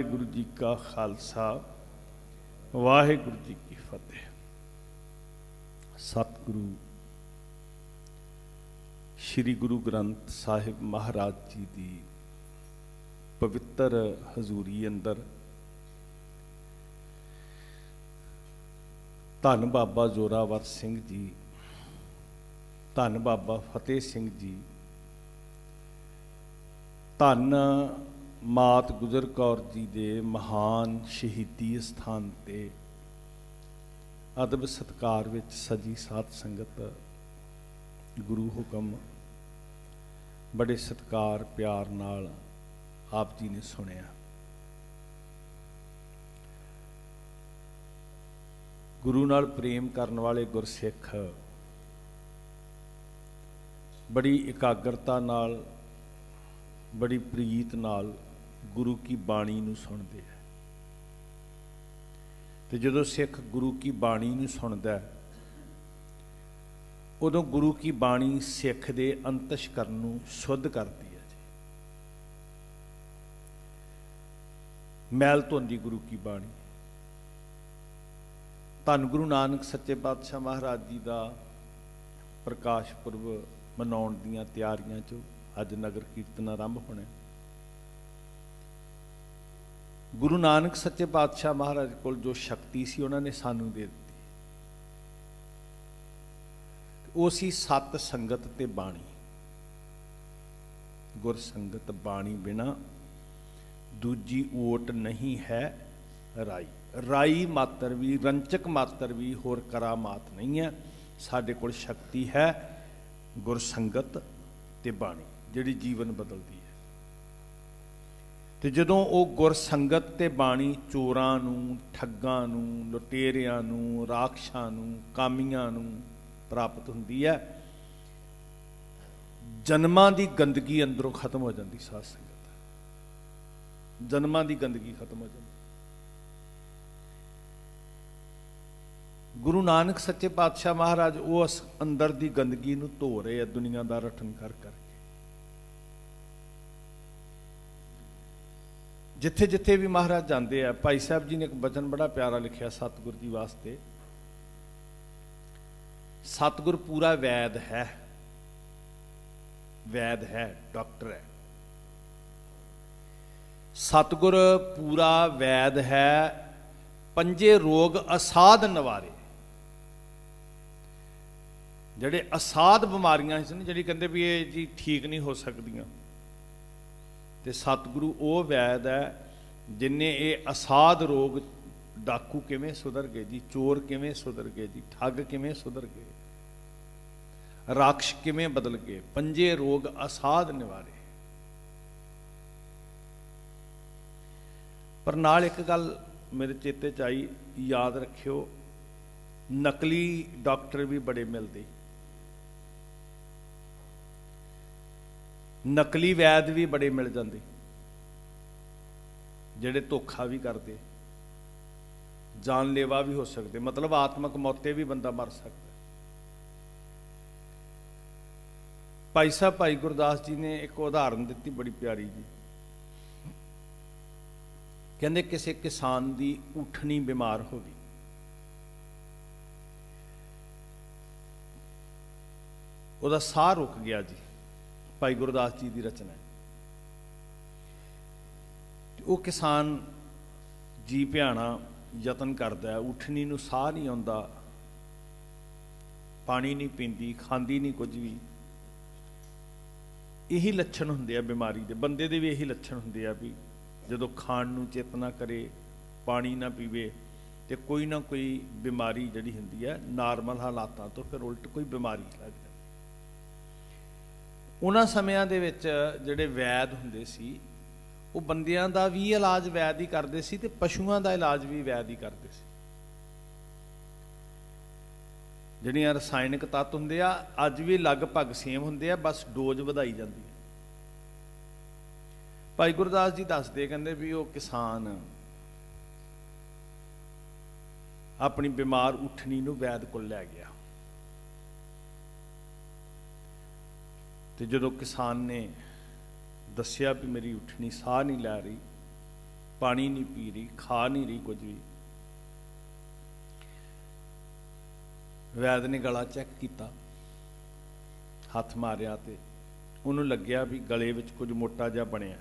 वाहिगुरु जी का खालसा वाहिगुरु जी की फतेह। सतगुरु श्री गुरु ग्रंथ साहिब महाराज जी की पवित्र हजूरी अंदर धन बाबा जोरावर सिंह जी, धन बाबा फतेह सिंह जी, धन मात गुजर कौर जी के महान शहीदी स्थान ते अदब सत्कार विच सजी साध संगत गुरु हुक्म बड़े सत्कार प्यार नाल आप जी ने सुनिया। गुरु नाल प्रेम करने वाले गुरसिख बड़ी एकाग्रता नाल बड़ी प्रीत नाल गुरु की बाणी नूं सुनदे है। ते जदों सिख गुरु की बाणी नूं सुनदा है उदों गुरु की बाणी सिख दे अंतशकरण नूं शुद्ध करदी है जी। मैल धोंदी गुरु की बाणी। धन गुरु नानक सच्चे पातशाह महाराज जी का प्रकाश पुरब मनाउण दीआं तैयारियां चो अज नगर कीर्तन आरंभ होने। गुरु नानक सच्चे पातशाह महाराज को जो शक्ति सी उन्होंने सानू दे दी, वो सी सत संगत ते बाणी। गुर संगत बाणी बिना दूजी ओट नहीं है राई। राई मात्र भी, रंचक मात्र भी होर करामात नहीं है। साडे कोल शक्ति है गुर संगत ते बाणी जिहड़ी जीवन बदलती है। तो जदों वो गुर संगत ते बाणी चोरां नूं, ठग्गां नूं, लुटेरियां नूं, राक्षसां नूं, कामियां नूं प्राप्त हुंदी है, जन्मां दी गंदगी अंदरों खत्म हो जाती। साध संगत जन्मां दी गंदगी खत्म हो जाती। गुरु नानक सच्चे पातशाह महाराज उस अंदर दी गंदगी नूं धो रहे हैं दुनिया दा रटन कर करके। जिथे जिथे भी महाराज जाते हैं, भाई साहब जी ने एक बचन बड़ा प्यारा लिखा सतगुर जी वास्ते। सतगुर पूरा वैद है, वैद है, डॉक्टर है। सतगुर पूरा वैद है, पंजे रोग असाध निवारे। ਜਿਹੜੇ असाध बीमारियां सन ਜਿਹੜੀ ਕਹਿੰਦੇ भी ये जी ठीक नहीं हो ਸਕਦੀਆਂ, ਤੇ सतगुरु वो वैद है जिन्हें ये असाध रोग, डाकू किवें सुधर गए जी, चोर किवें सुधर गए जी, ठग किवें सुधर गए, राक्ष किवें बदल गए, पंजे रोग असाध निवारे। पर नाल एक गल मेरे चेते च आई, याद रखियो, नकली डॉक्टर भी बड़े मिलते, नकली वैद भी बड़े मिल जाते, ਜਿਹੜੇ धोखा भी करते, जानलेवा भी हो सकते, मतलब आत्मक मौते भी बंदा मर सकता। भाई साहब भाई गुरदास जी ने एक उदाहरण दी बड़ी प्यारी जी। कहते किसी किसान की ऊठनी बीमार हो गई, उसका साह रुक गया जी। भाई गुरदास जी की रचना है। वो किसान जी भयाना यतन करता है, उठनी नूं साह नहीं आता, पानी नहीं पींदी, खांदी नहीं कुछ भी। यही लक्षण होंदे आ बीमारी दे, बंदे दे भी यही लक्षण होंदे आ भी जदों खाण नूं चेत ना करे, पानी ना पीवे, तो कोई ना कोई बीमारी जिहड़ी हुंदी है नार्मल हालातां तो फिर उल्ट कोई बीमारी लग जाती। उन्हां समयां दे विच जिहड़े वैद हुंदे सी वो बंदियां दा भी इलाज वैद ही करदे सी ते पशुआं दा इलाज भी वैद ही करदे सी। जिहड़ियां रसायनिक तत्त हुंदे आ अज भी लगभग सेम हुंदे आ, बस डोज वधाई जाती है। भाई गुरदास जी दसदे कहंदे भी वो किसान अपनी बीमार उठनी नूं वैद कोल लै गया, तो जदों किसान ने दसिया भी मेरी उठनी साह नहीं लै रही, पानी नहीं पी रही, खा नहीं रही कुछ भी। वैद ने गला चैक किया, हथ मारिया तो उन्होंने लग्या भी गले में कुछ मोटा जिहा बनिया।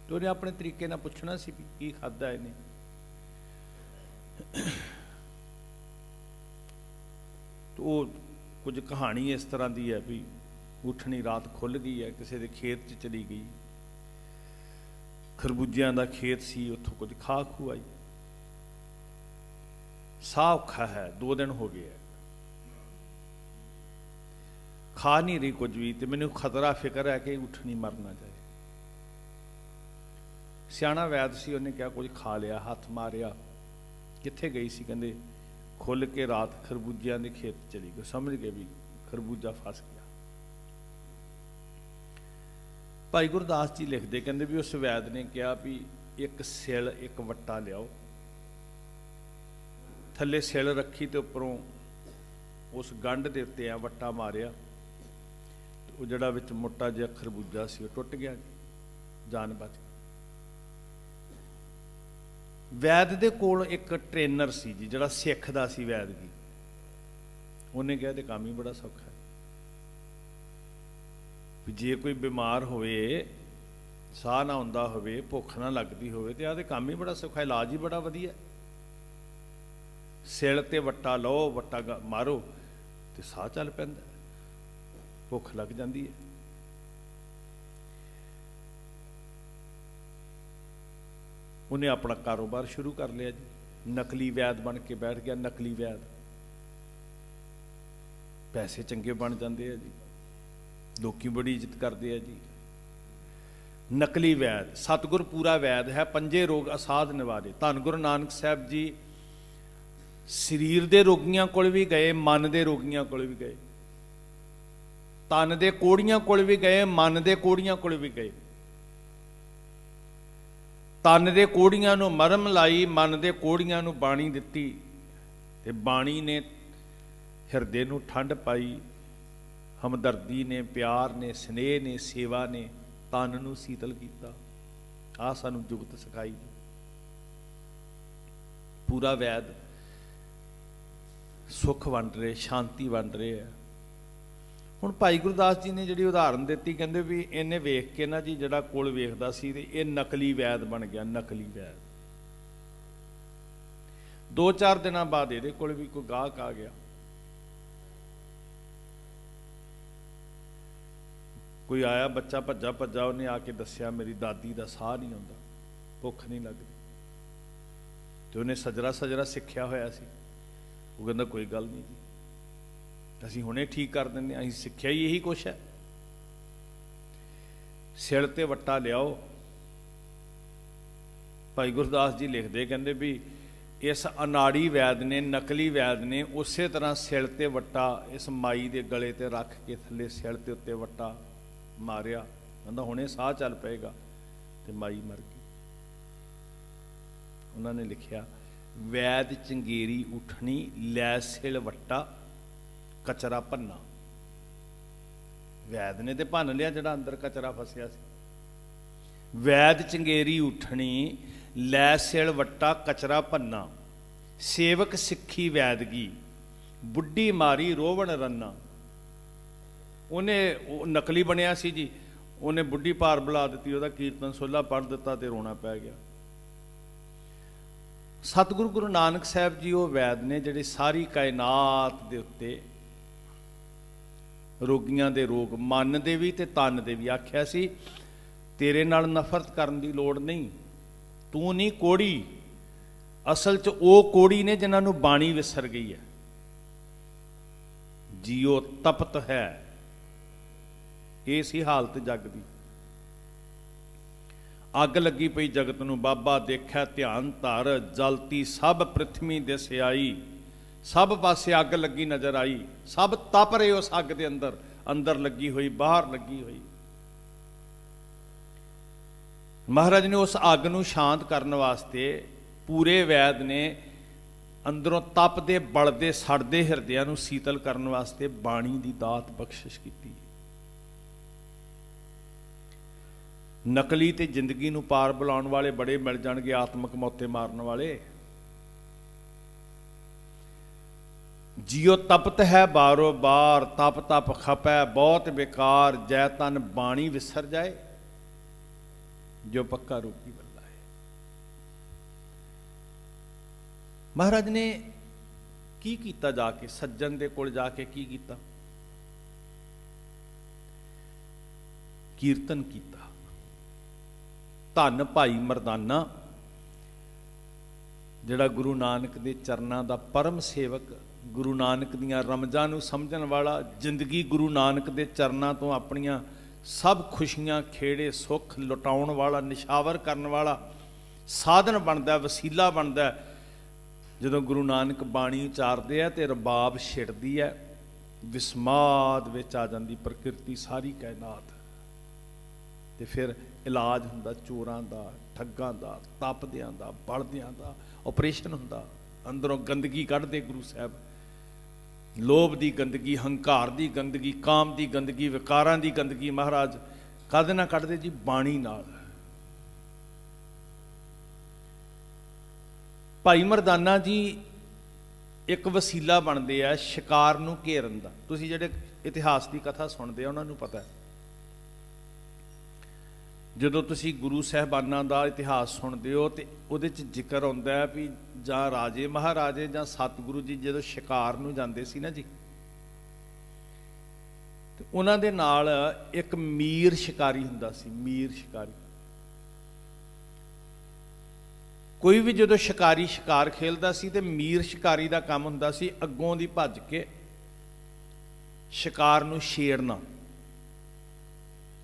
तो उन्हें अपने तरीके नाल पुछना सी भी की खादा इन्हें। तो वो कुछ कहानी इस तरह की है भी उठनी रात खुल गई है, किसी के खेत च चली गई, खरबूजियां का खेत सी, उत्थों कुछ खा खू आई। साह औखा है, 2 दिन हो गए, खा नहीं रही कुछ भी, तो मैनू खतरा फिक्र है कि उठनी मर ना जाए। सियाणा वैद सी, उन्हें क्या कुछ खा लिया, हथ मारिया, कित्थे गई सी, कहंदे खुल के रात खरबूजियां के खेत चली गई। समझ गए भी खरबूजा फस गया। भाई गुरदास जी लिखते, कहते भी उस वैद ने कहा भी एक सिल एक वट्टा लियाओ, थले सिल रखी तो उपरों उस गंढ के उत्ते वट्टा मारिया, तो वो जड़ा विच मोटा जिहा खरबूजा सी टुट गया, जान बच गई। वैद दे कोल एक ट्रेनर सी जी, जड़ा सिखदा सी वैद जी, उन्हें कहा तो काम ही बड़ा सौखा है भी जे कोई बीमार होवे, साह ना आउंदा होवे, भुख ना लगती होवे, तो आह काम ही बड़ा सौखा, इलाज ही बड़ा वधिया। सिल ते वट्टा लो, वट्टा मारो तो साह चल पैंदा, भुख लग जाती है। उन्हें अपना कारोबार शुरू कर लिया जी, नकली वैद बन के बैठ गया। नकली वैद, पैसे चंगे बन जाते हैं जी, लोग बड़ी इज्जत करते हैं जी। नकली वैद, सतगुर पूरा वैद है, 5 रोग असाध निवारे। धन गुरु नानक साहब जी शरीर के रोगियों कोल भी गए, मन के रोगियों कोल भी गए, तन के कोड़ियां कोल भी गए, मन के कोड़ियां कोल भी गए। तन के कोड़ियां नूं मरम लाई, मन के कोड़ियां नूं बाणी दिती, ते बाणी ने हिरदे नूं ठंड पाई, हमदर्दी ने, प्यार ने, स्नेह ने, सेवा ने तन नूं शीतल कीता। आ सानूं जुगत सिखाई। पूरा वैद सुख वंड रहे, शांति वंड रहे है। हुण भाई गुरदास जी ने जिहड़ी उदाहरण दित्ती, कहंदे भी इन्हें वेख के ना जी जिहड़ा कोल वेखदा सी ते इह नकली वैद बन गया। नकली वैद 2-4 दिनां बाद इहदे कोल भी कोई गाहक आ गया, कोई आया बच्चा भज्जा भज्जा, उन्हें आके दस्या मेरी दादी का साह नहीं आउंदा, भुख नहीं लगती, तो उन्हें सजरा सजरा सिक्ख्या होया सी। वो कहंदा कोई गल नहीं जी, असीं हुणे ठीक कर दिंदे, असीं सिक्ख्या ही यही कुछ है। सिर ते वट्टा लियाओ। भाई गुरदास जी लिखते, कहंदे भी इस अनाड़ी वैद ने, नकली वैद ने उस तरह सिर ते वट्टा इस माई के गले ते रख के थले सिर ते उत्ते वट्टा मारिया। कहंदा हुणे साह चल पेगा, ते माई मर गई। उन्होंने लिखिया वैद चंगेरी उठनी, लै सिल वट्टा कचरा भन्ना। वैद ने तो भन लिया जिहड़ा अंदर कचरा फसिया सी। वैद चंगेरी उठनी, लै सिल वट्टा कचरा भन्ना। सेवक सिक्खी वैदगी, बुढ़ी मारी रोवण रन्ना। उन्हें नकली बनिया सी जी, उन्हें बुढ़ी पार बुला दी, वह कीर्तन सोला पढ़ दिता तो रोना पै गया। सतगुरु गुरु नानक साहब जी वो वैद ने जिहड़े सारी कायनात दे उत्ते रोगियां दे रोग, मन दे भी ते तन दे भी आख्या सी तेरे नाल नफरत करन दी लोड़ नहीं, तू नहीं कोड़ी। असल च वो कोड़ी ने जिन्हां नूं बाणी विसर गई है। जियो तपत है, ये सी हालत जग दी। अग लगी पई जगत नूं, बाबा देखै ध्यान धर, जलती सब पृथ्वी दिस आई। सब पासे अग लगी नजर आई, सब तप रहे उस अग के अंदर, अंदर लगी हुई बाहर लगी हुई। महाराज ने उस अग नूं शांत करने वास्ते पूरे वैद ने अंदरों तप दे बलदे सड़दे हिरदियां नूं शीतल करने वास्ते बाणी दी दात बख्शिश की। नकली ते जिंदगी नूं पार बुलाउण वाले बड़े मिल जाणगे, आत्मक मौते मारन वाले। जियो तपत है बारो बार, तप तप खपै बहुत बेकार, जै तन बाणी विसर जाए, जो पक्का रूपी बल्ला है। महाराज ने की कीता जाके, सज्जन दे कोल जाके की कीता? कीर्तन कीता। धन भाई मरदाना जिहड़ा गुरु नानक दे चरनां दा परम सेवक, गुरु नानक दियां रमजां नूं समझण वाला, जिंदगी गुरु नानक दे चरनां तो अपनियां सब खुशियां खेड़े सुख लुटाउण वाला, निशावर करन वाला साधन बनदा, वसीला बनदा। जदों गुरु नानक बाणी उचारदे है तो रबाब छिड़दी है, विस्माद विच आ जांदी प्रकृति सारी कायनात। ते फिर इलाज हुंदा चोरां दा, ठग्गां दा, तापदियां दा, बलदियां दा ऑपरेशन हुंदा। अंदरों गंदगी कढ़दे गुरु साहब, लोभ दी गंदगी, हंकार दी गंदगी, काम दी गंदगी, विकारां दी गंदगी महाराज कद ना कढ़दे जी? बाणी नाल। भाई मरदाना जी एक वसीला बनते हैं शिकार नूं घेरन दा। तुसीं जिहड़े इतिहास की कथा सुनते हो उन्होंने पता है, जदों तुसीं गुरु साहबानां दा इतिहास सुनते हो तो उहदे च जिक्र आउंदा है भी जां राजे महाराजे जां सतगुरु जी जदों शिकार नूं जांदे सी ना जी, ते उन्हां दे नाल एक मीर शिकारी हुंदा सी। मीर शिकारी कोई भी जदों शिकारी शिकार खेलदा सी ते मीर शिकारी दा काम हुंदा सी अग्गों दी भज के शिकार नूं छेड़ना।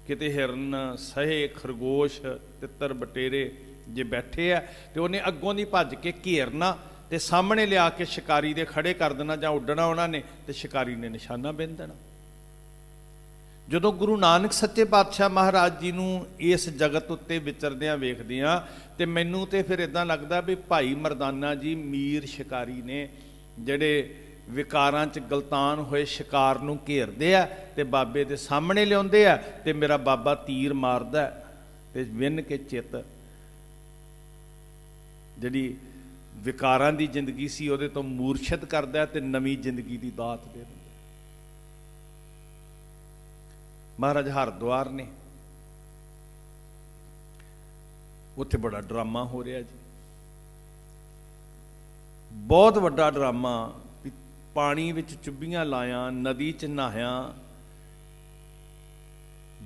किते हिरन, सहे, खरगोश, तितर बटेरे जे बैठे है तो उन्हें अग्गों दी भज के घेरना ते सामने लिया के शिकारी दे खड़े कर देना, जां उड्डना उन्होंने ते शिकारी ने निशाना बिन देना। जदों गुरु नानक सच्चे पातशाह महाराज जी नूं इस जगत उत्ते विचरदियां वेखदियां ते मैनूं ते फिर इदां लगदा भी भाई मरदाना जी मीर शिकारी ने जिहड़े विकारां च गलतान होए शिकार नूं घेरदे आ ते बाबे दे सामने लिआउंदे आ ते मेरा बाबा तीर मारदा ते विन के चित जिहड़ी विकारां दी जिंदगी सी उहदे तो मूर्छित करदा ते नवीं जिंदगी दी दात दे दिंदा। महाराज हरद्वार ने उत्थे बड़ा ड्रामा हो रहा जी, बहुत वड्डा ड्रामा। पानी विच चुब्बियां लाया, नदी च नहाया,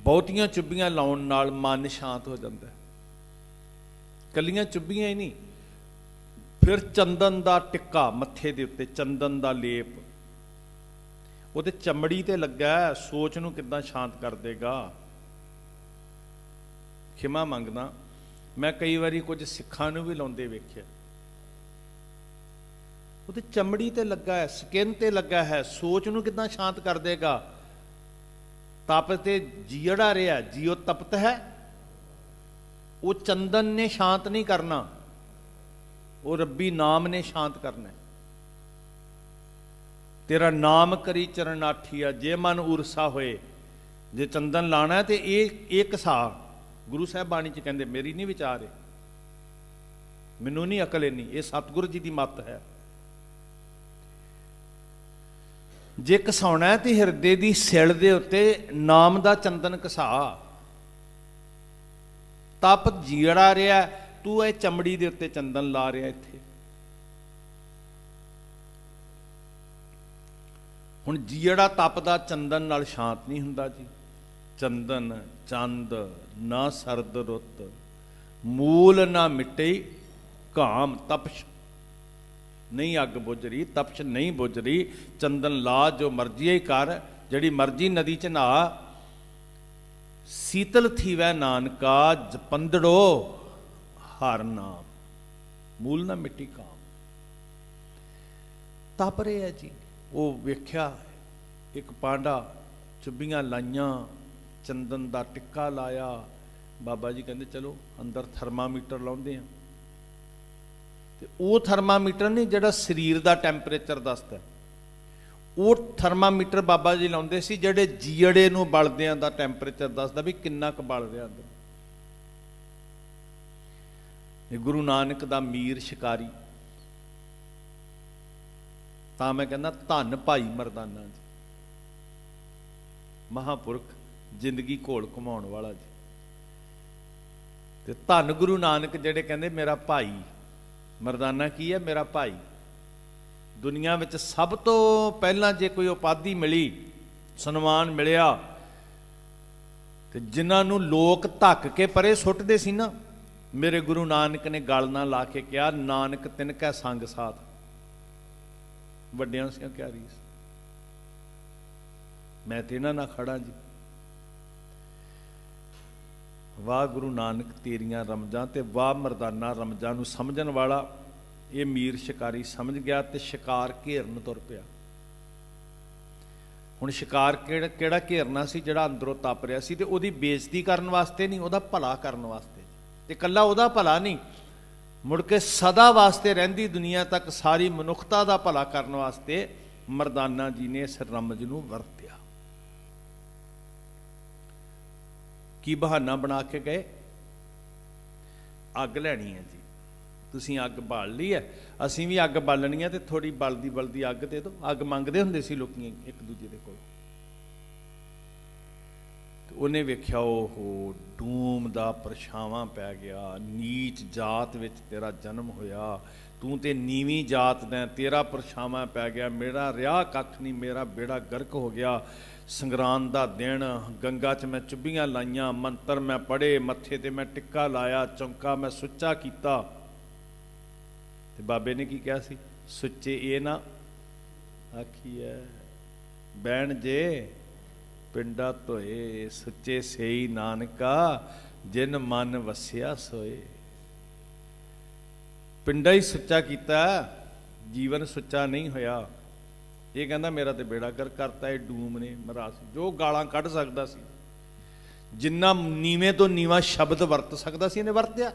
बहुतियां चुब्बियां लाउण नाल मन शांत हो जाता है। कलियां चुब्बियां ही नहीं, फिर चंदन दा टिक्का मत्थे दे उत्ते, चंदन दा लेप ਉਹਦੇ चमड़ी ते लगा, सोच नूं किद्दां शांत कर देगा। खिमा मंगदा, मैं कई बारी कुछ सिखां नूं भी लाउंदे वेखिआ, ਉਹਦੇ चमड़ी ते लगा है, स्किन ते लगा है, सोच नूं किद्दां शांत कर देगा। तप ते जीड़ा रहा, जियो तपत है, वो चंदन ने शांत नहीं करना, वो रब्बी नाम ने शांत करना। तेरा नाम करी चरनाठिया, जे मन उरसा होए, जे चंदन लाना है तो ये घसा। गुरु साहब बाणी च कहते मेरी नहीं विचार है, मैनू नहीं अकल इन्नी, ये सतगुरु जी की मत है। जे घसाउना है तो हिरदे की सिल दे उत्ते नाम दा चंदन घसा। तप जीड़ा रहा, तू ये चमड़ी दे उत्ते चंदन ला रहा इत्थे। हुण जीड़ा तपदा चंदन नाल शांत नहीं हुंदा जी। चंदन चंद ना सरद रुत, मूल ना मिटे घाम। तपश नहीं अग बुझ रही, तपश नहीं बुझ रही, चंदन ला जो मर्जी ही कर, जड़ी मर्जी नदी च नहा। शीतल थीवै नानका जपंदड़ो हर नाम, मूल ना मिट्टी काम। तप रहे है जी। वो वेख्या एक पांडा, चुब्बियां लाइयां, चंदन दा टिक्का लाया। बाबा जी कहते चलो अंदर थर्मामीटर लाउंदे आ। ते वो थर्मामीटर नहीं जिहड़ा शरीर दा टैंपरेचर दसदा, वो थर्मामीटर बाबा जी लाउंदे सी जिहड़े जीड़े नूं बलदियां दा टैंपरेचर दसदा भी किन्ना क बल रहा अंदर। ਇਹ ਗੁਰੂ ਨਾਨਕ ਦਾ ਮੀਰ ਸ਼ਿਕਾਰੀ। ਤਾਂ ਮੈਂ ਕਹਿੰਦਾ ਧੰਨ ਭਾਈ ਮਰਦਾਨਾ ਜੀ, ਮਹਾਂਪੁਰਖ, ਜ਼ਿੰਦਗੀ ਘੋਲ ਘੁਮਾਉਣ ਵਾਲਾ ਜੀ। ਤੇ ਧੰਨ ਗੁਰੂ ਨਾਨਕ ਜਿਹੜੇ ਕਹਿੰਦੇ ਮੇਰਾ ਭਾਈ ਮਰਦਾਨਾ। ਕੀ ਹੈ? ਮੇਰਾ ਭਾਈ। ਦੁਨੀਆ ਵਿੱਚ ਸਭ ਤੋਂ ਪਹਿਲਾਂ ਜੇ ਕੋਈ ਉਪਾਧੀ ਮਿਲੀ, ਸਨਮਾਨ ਮਿਲਿਆ, ਤੇ ਜਿਨ੍ਹਾਂ ਨੂੰ ਲੋਕ ਧੱਕ ਕੇ ਪਰੇ ਸੁੱਟਦੇ ਸੀ ਨਾ, ਮੇਰੇ ਗੁਰੂ ਨਾਨਕ ਨੇ ਗਲ ਨਾਲ ਲਾ ਕੇ ਕਿਹਾ, ਨਾਨਕ ਤਿਨ ਕੈ ਸੰਗ ਸਾਥ। ਵੱਡਿਆਂ ਸਿਆਂ ਕਿਆ ਰੀਸ, ਮੈਂ ਤੇ ਇਹਨਾਂ ਨਾਲ ਖੜਾ ਜੀ। ਵਾਹ ਗੁਰੂ ਨਾਨਕ ਤੇਰੀਆਂ ਰਮਜਾਂ, ਤੇ ਵਾਹ ਮਰਦਾਨਾ ਰਮਜਾਂ ਨੂੰ ਸਮਝਣ ਵਾਲਾ ਇਹ ਮੀਰ ਸ਼ਿਕਾਰੀ ਸਮਝ ਗਿਆ ਤੇ ਸ਼ਿਕਾਰ ਘੇਰਨ ਤੁਰ ਪਿਆ। ਹੁਣ ਸ਼ਿਕਾਰ ਕਿਹੜਾ ਘੇਰਨਾ ਸੀ? ਜਿਹੜਾ ਅੰਦਰੋਂ ਤਪ ਰਿਹਾ ਸੀ, ਤੇ ਉਹਦੀ ਬੇਇੱਜ਼ਤੀ ਕਰਨ ਵਾਸਤੇ ਨਹੀਂ, ਉਹਦਾ ਭਲਾ ਕਰਨ ਵਾਸਤੇ। ਤੇ ਇਕੱਲਾ ਉਹਦਾ ਭਲਾ ਨਹੀਂ, ਮੁੜ ਕੇ ਸਦਾ ਵਾਸਤੇ ਰਹਿੰਦੀ ਦੁਨੀਆ ਤੱਕ ਸਾਰੀ ਮਨੁੱਖਤਾ ਦਾ ਭਲਾ ਕਰਨ ਵਾਸਤੇ ਮਰਦਾਨਾ ਜੀ ਨੇ ਇਸ ਰਮਜ ਨੂੰ ਵਰਤਿਆ। ਕੀ ਬਹਾਨਾ ਬਣਾ ਕੇ ਗਏ? ਅੱਗ ਲੈਣੀ ਹੈ ਜੀ, ਤੁਸੀਂ ਅੱਗ ਬਾਲ ਲਈ ਹੈ, ਅਸੀਂ ਵੀ ਅੱਗ ਬਾਲਣੀ ਹੈ, ਤੇ ਥੋੜੀ ਬਲਦੀ ਬਲਦੀ ਅੱਗ ਦੇ ਦਿਓ। ਅੱਗ ਮੰਗਦੇ ਹੁੰਦੇ ਸੀ ਲੋਕੀ ਇੱਕ ਦੂਜੇ ਦੇ ਕੋਲ। ਉਹਨੇ ਵੇਖਿਆ, ਉਹ ਡੂਮ ਦਾ ਪਰਛਾਵਾਂ ਪੈ ਗਿਆ, ਨੀਚ ਜਾਤ ਵਿੱਚ ਤੇਰਾ ਜਨਮ ਹੋਇਆ, ਤੂੰ ਤੇ ਨੀਵੀਂ ਜਾਤ ਦਾ, ਤੇਰਾ ਪਰਛਾਵਾਂ ਪੈ ਗਿਆ, ਮੇਰਾ ਰਿਹਾ ਕੱਖ ਨਹੀਂ, ਮੇਰਾ ਬੇੜਾ ਗਰਕ ਹੋ ਗਿਆ। ਸੰਗਰਾਂਦ ਦਾ ਦਿਨ, ਗੰਗਾ 'ਚ ਮੈਂ ਚੁੱਭੀਆਂ ਲਾਈਆਂ, ਮੰਤਰ ਮੈਂ ਪੜ੍ਹੇ, ਮੱਥੇ ਤੇ ਮੈਂ ਟਿੱਕਾ ਲਾਇਆ, ਚੌਂਕਾ ਮੈਂ ਸੁੱਚਾ ਕੀਤਾ। ਤੇ ਬਾਬੇ ਨੇ ਕੀ ਕਿਹਾ ਸੀ? ਸੁੱਚੇ ਇਹ ਨਾ ਆਖੀਐ ਬਹਿਣ ਜੇ ਪਿੰਡਾ ਧੋਏ, ਸੁੱਚੇ ਸਈ ਨਾਨਕਾ ਜਿਨ ਮਨ ਵਸਿਆ ਸੋਏ। ਪਿੰਡਾ ਹੀ ਸੁੱਚਾ ਕੀਤਾ, ਜੀਵਨ ਸੁੱਚਾ ਨਹੀਂ ਹੋਇਆ। ਇਹ ਕਹਿੰਦਾ ਮੇਰਾ ਤੇ ਬੇੜਾ ਗਰਕ ਕਰਤਾ ਇਹ ਡੂਮ ਨੇ, ਮਹਾਰਾਜ ਜੋ ਗਾਲਾਂ ਕੱਢ ਸਕਦਾ ਸੀ, ਜਿੰਨਾ ਨੀਵੇਂ ਤੋਂ ਨੀਵਾਂ ਸ਼ਬਦ ਵਰਤ ਸਕਦਾ ਸੀ ਇਹਨੇ ਵਰਤਿਆ,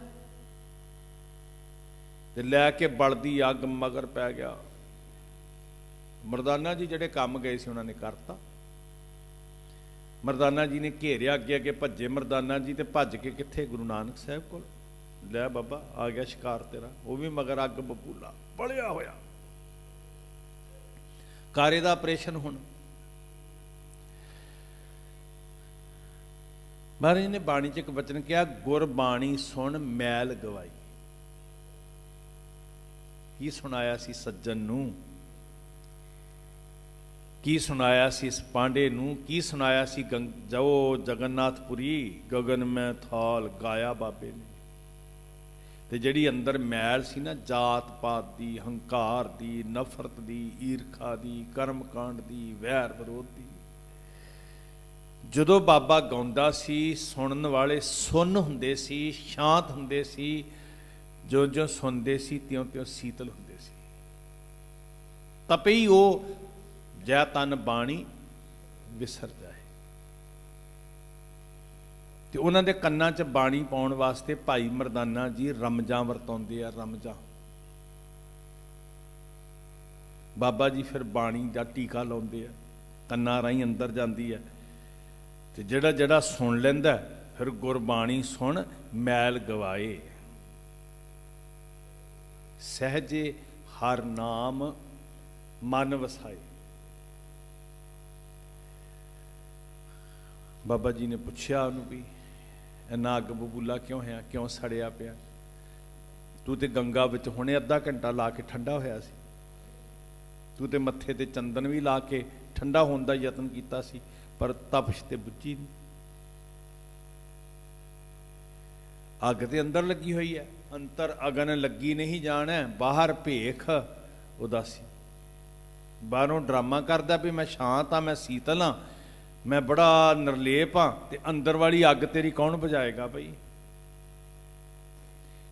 ਤੇ ਲੈ ਕੇ ਬਲਦੀ ਅੱਗ ਮਗਰ ਪੈ ਗਿਆ। ਮਰਦਾਨਾ ਜੀ ਜਿਹੜੇ ਕੰਮ ਗਏ ਸੀ ਉਹਨਾਂ ਨੇ ਕਰਤਾ। ਮਰਦਾਨਾ ਜੀ ਨੇ ਘੇਰਿਆ, ਅੱਗੇ ਅੱਗੇ ਭੱਜੇ ਮਰਦਾਨਾ ਜੀ, ਤੇ ਭੱਜ ਕੇ ਕਿੱਥੇ? ਗੁਰੂ ਨਾਨਕ ਸਾਹਿਬ ਕੋਲ। ਲੈ ਬਾਬਾ ਆ ਗਿਆ ਸ਼ਿਕਾਰ ਤੇਰਾ। ਉਹ ਵੀ ਮਗਰ ਅੱਗ ਬਬੂਲਾ ਬਲਿਆ ਹੋਇਆ। ਕਾਰੇ ਦਾ ਆਪਰੇਸ਼ਨ ਹੁਣ। ਮਹਾਰਾਜ ਨੇ ਬਾਣੀ 'ਚ ਇੱਕ ਬਚਨ ਕਿਹਾ, ਗੁਰਬਾਣੀ ਸੁਣ ਮੈਲ ਗਵਾਈ। ਕੀ ਸੁਣਾਇਆ ਸੀ ਸੱਜਣ ਨੂੰ, ਕੀ ਸੁਣਾਇਆ ਸੀ ਇਸ ਪਾਂਡੇ ਨੂੰ, ਕੀ ਸੁਣਾਇਆ ਸੀ ਜੋ ਜਗਨਨਾਥਪੁਰੀ ਗਗਨ ਮੈਂ ਥਾਲ ਗਾਇਆ ਬਾਬੇ ਨੇ। ਤੇ ਜਿਹੜੀ ਅੰਦਰ ਮੈਲ ਸੀ ਨਾ, ਜਾਤ ਪਾਤ ਦੀ, ਹੰਕਾਰ ਦੀ, ਨਫ਼ਰਤ ਦੀ, ਈਰਖਾ ਦੀ, ਕਰਮ ਕਾਂਡ ਦੀ, ਵੈਰ ਵਿਰੋਧ ਦੀ, ਜਦੋਂ ਬਾਬਾ ਗਾਉਂਦਾ ਸੀ ਸੁਣਨ ਵਾਲੇ ਸੁੰਨ ਹੁੰਦੇ ਸੀ, ਸ਼ਾਂਤ ਹੁੰਦੇ ਸੀ। ਜੋ ਜੋ ਸੁਣਦੇ ਸੀ ਤਿਉਂ ਤਿਉਂ ਸੀਤਲ ਹੁੰਦੇ ਸੀ। ਤਪਈ ਉਹ ਜੈ ਤਨ ਬਾਣੀ ਵਿਸਰ ਜਾਏ। ਤੇ ਉਹਨਾਂ ਦੇ ਕੰਨਾਂ 'ਚ ਬਾਣੀ ਪਾਉਣ ਵਾਸਤੇ ਭਾਈ ਮਰਦਾਨਾ ਜੀ ਰਮਜਾਂ ਵਰਤਾਉਂਦੇ ਆ। ਰਮਜਾਂ ਬਾਬਾ ਜੀ ਫਿਰ ਬਾਣੀ ਦਾ ਟੀਕਾ ਲਾਉਂਦੇ ਆ, ਕੰਨਾਂ ਰਾਹੀਂ ਅੰਦਰ ਜਾਂਦੀ ਹੈ। ਤੇ ਜਿਹੜਾ ਜਿਹੜਾ ਸੁਣ ਲੈਂਦਾ ਫਿਰ ਗੁਰਬਾਣੀ ਸੁਣ ਮੈਲ ਗਵਾਏ। ਸਹਿਜੇ ਹਰ ਨਾਮ ਮਨ ਵਸਾਏ। ਬਾਬਾ ਜੀ ਨੇ ਪੁੱਛਿਆ ਉਹਨੂੰ ਵੀ ਇੰਨਾ ਅੱਗ ਬਬੂਲਾ ਕਿਉਂ ਹੈ, ਕਿਉਂ ਸੜਿਆ ਪਿਆ? ਤੂੰ ਤੇ ਗੰਗਾ ਵਿੱਚ ਹੁਣੇ ਅੱਧਾ ਘੰਟਾ ਲਾ ਕੇ ਠੰਡਾ ਹੋਇਆ ਸੀ, ਤੂੰ ਤੇ ਮੱਥੇ ਤੇ ਚੰਦਨ ਵੀ ਲਾ ਕੇ ਠੰਡਾ ਹੋਣ ਦਾ ਯਤਨ ਕੀਤਾ ਸੀ, ਪਰ ਤਪਸ਼ ਤੇ ਬੁੱਝੀ ਨਹੀਂ। ਅੱਗ ਤੇ ਅੰਦਰ ਲੱਗੀ ਹੋਈ ਹੈ, ਅੰਤਰ ਅਗਨ ਲੱਗੀ ਨਹੀਂ ਜਾਣਾ, ਬਾਹਰ ਭੇਖ ਉਦਾਸੀ। ਬਾਹਰੋਂ ਡਰਾਮਾ ਕਰਦਾ ਵੀ ਮੈਂ ਸ਼ਾਂਤ ਹਾਂ, ਮੈਂ ਸੀਤਲ ਹਾਂ, ਮੈਂ ਬੜਾ ਨਿਰਲੇਪ ਹਾਂ, ਤੇ ਅੰਦਰ ਵਾਲੀ ਅੱਗ ਤੇਰੀ ਕੌਣ ਬੁਝਾਏਗਾ ਬਈ?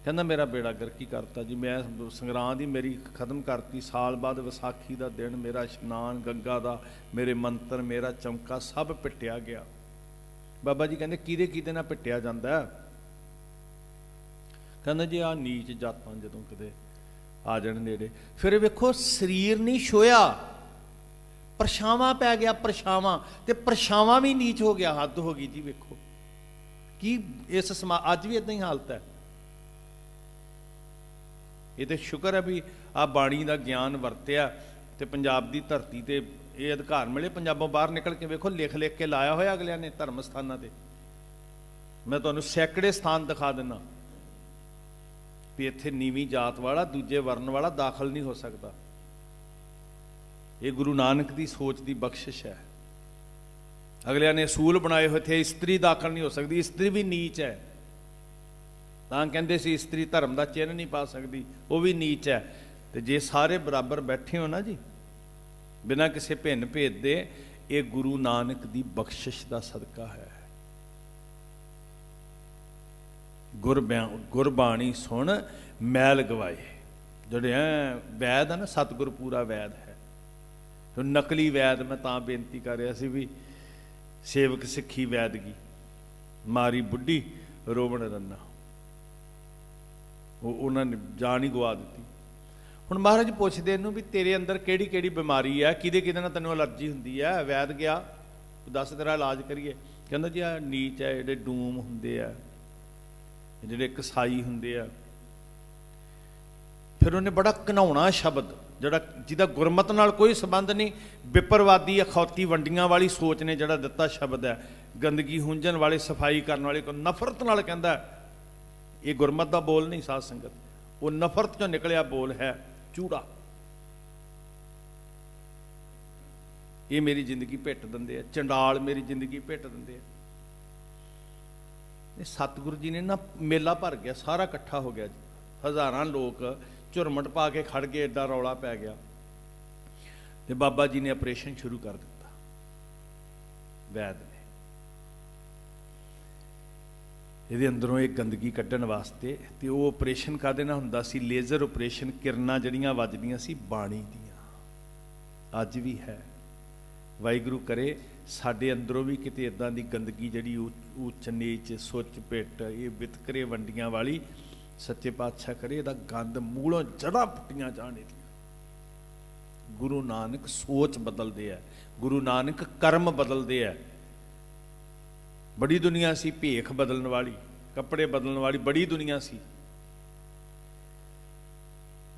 ਕਹਿੰਦਾ ਮੇਰਾ ਬੇੜਾ ਗਰਕੀ ਕਰਤਾ ਜੀ, ਮੈਂ ਸੰਗਰਾਂਦ ਹੀ ਮੇਰੀ ਖਤਮ ਕਰਤੀ। ਸਾਲ ਬਾਅਦ ਵਿਸਾਖੀ ਦਾ ਦਿਨ, ਮੇਰਾ ਇਸ਼ਨਾਨ ਗੰਗਾ ਦਾ, ਮੇਰੇ ਮੰਤਰ, ਮੇਰਾ ਚੌਂਕਾ ਸਭ ਪਿੱਟਿਆ ਗਿਆ। ਬਾਬਾ ਜੀ ਕਹਿੰਦੇ ਕਿਹਦੇ ਕਿਹਦੇ ਨਾਲ ਪਿੱਟਿਆ ਜਾਂਦਾ? ਕਹਿੰਦਾ ਜੀ ਆਹ ਨੀਚ ਜਾਤਾਂ ਜਦੋਂ ਕਿਤੇ ਆ ਜਾਣ ਨੇੜੇ। ਫਿਰ ਵੇਖੋ ਸਰੀਰ ਨਹੀਂ ਛੋਇਆ, ਪਰਛਾਵਾਂ ਪੈ ਗਿਆ, ਪਰਛਾਵਾਂ, ਤੇ ਪਰਛਾਵਾਂ ਵੀ ਨੀਚ ਹੋ ਗਿਆ। ਹੱਦ ਹੋ ਗਈ ਜੀ। ਵੇਖੋ ਕੀ ਇਸ ਅੱਜ ਵੀ ਇਦਾਂ ਹੀ ਹਾਲਤ ਹੈ। ये तो शुक्र है भी आ बाणी का ज्ञान वरत्या तो पंजाब की धरती ते ये अधिकार मिले। पंजाबों बाहर निकल के वेखो लिख लिख के लाया होया अगलिया ने धर्म स्थानों पर। मैं तुहानूं सैकड़े स्थान दिखा दिना भी इत्थे नीवीं जात वाला दूजे वर्ण वाला दाखल नहीं हो सकता। ये गुरु नानक की सोच की बख्शिश है। अगलिया ने असूल बनाए हुए थे इस्त्री दाखल नहीं हो सकती, इस्त्री भी नीच है। तां कहंदे सी इस्त्री धर्म का चिन्ह नहीं पा सकती, वो भी नीच है। तो जे सारे बराबर बैठे हो ना जी बिना किसी भिन्न भेद दे, ये गुरु नानक की बख्शिश का सदका है। गुरबाणी सुन मैल गवाए, जोड़े हैं वैद है ना, सतगुर पूरा वैद है। तो नकली वैद मैं तां बेनती कर रहा सी भी सेवक सिक्खी वैदगी मारी बुढ़ी रोवण रन्ना, वो उन्होंने जान ही गवा दी। हुण महाराज पुछदे इनू भी तेरे अंदर किहड़ी किहड़ी बीमारी है, किहदे किहदे नाल तैनूं एलर्जी हुंदी है। वैद गया दस तेरा इलाज करिए, कहंदा जी आ नीच है, जिहड़े डूम हुंदे आ, जिहड़े कसाई हुंदे आ। फिर उन्हें बड़ा घिनौना शब्द जिहड़ा जिहदा गुरमत नाल कोई संबंध नहीं, विपरवादी अखौती वंडियां वाली सोच ने जिहड़ा दिता शब्द है, गंदगी हुंजण वाले सफाई करने वाले को नफरत नाल कहंदा। ये गुरमत का बोल नहीं साध संगत, वो नफरत चों निकलिया बोल है चूड़ा। ये मेरी जिंदगी भिट दिंदे आ, चंडाल मेरी जिंदगी भिट दिंदे आ। सतगुरु जी ने ना मेला भर गया, सारा इकट्ठा हो गया जी, हज़ारां लोग झुरमट पा के खड़ गए, एडा रौला पै गया। तो बाबा जी ने ऑपरेशन शुरू कर दिता वैद ने, ये अंदरों एक गंदगी कड्ढण वास्ते। तो वो ऑपरेशन काहदे नाल हुंदा सी, लेजर ऑपरेशन, किरनां जड़ियां वजदियां सी बाणी दियां, अज भी है। वाहिगुरू करे साडे अंदरों भी किते इदां दी गंदगी जिहड़ी ऊच नीच सुच पिट ये वितकरे वंडियां वाली सच्चे पातशाह करे इहदा गंद मूलों जड़ां पुट्टियां जाण। गुरु नानक सोच बदलदे है, गुरु नानक कर्म बदलदे है। बड़ी दुनिया सी भेख बदलने वाली, कपड़े बदलने वाली बड़ी दुनिया सी।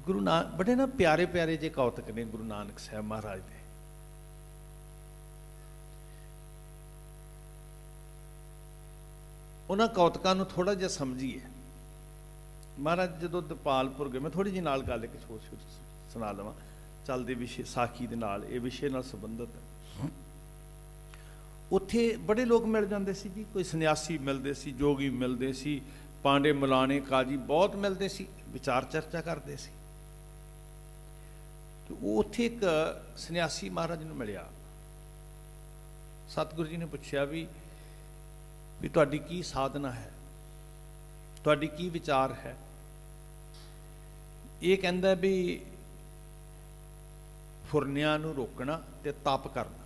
गुरु नानक बड़े ना प्यारे प्यारे जे कौतक ने गुरु नानक साहब महाराज दे। उन्होंने कौतकों को थोड़ा जिहा समझिए। महाराज जो दपालपुर गए, मैं थोड़ी जी नाल गल एक सुना लवां, चलते विषय साखी दे नाल, ये विषय नाल संबंधित है। उत्थे बड़े लोग मिल जाते सी जी, कोई सन्यासी मिलते सी, जोगी मिलते सी, पांडे मलाने काजी बहुत मिलते सी, विचार चर्चा करते सी। तो उत्थे एक सन्यासी महाराज नूं मिलिया, सतगुरु जी ने पूछा भी तुहाडी की साधना है, तुहाडी की विचार है। ये कहंदा भी फुरनियां नूं रोकना ते तप करना।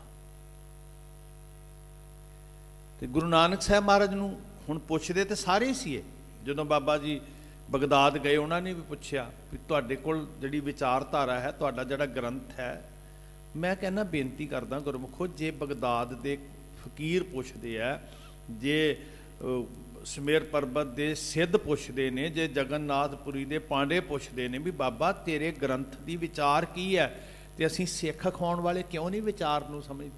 तो गुरु नानक साहब महाराज नूं हुण पुछदे ते सारे सी। जदों बाबा जी बगदाद गए उन्होंने भी पूछा भी तुहाडे कोल जिहड़ी विचारधारा है, तुहाडा जिहड़ा ग्रंथ है। मैं कहना बेनती करदा गुरमुखो, जे बगदाद दे फकीर पुछदे है, जे सुमेर पर्बत के सिद्ध पुछते ने, जे जगन्नाथपुरी के पांडे पुछते ने भी बाबा तेरे ग्रंथ की विचार की है, तो असीं सिख खाने वाले क्यों नहीं विचार नूं समझदे?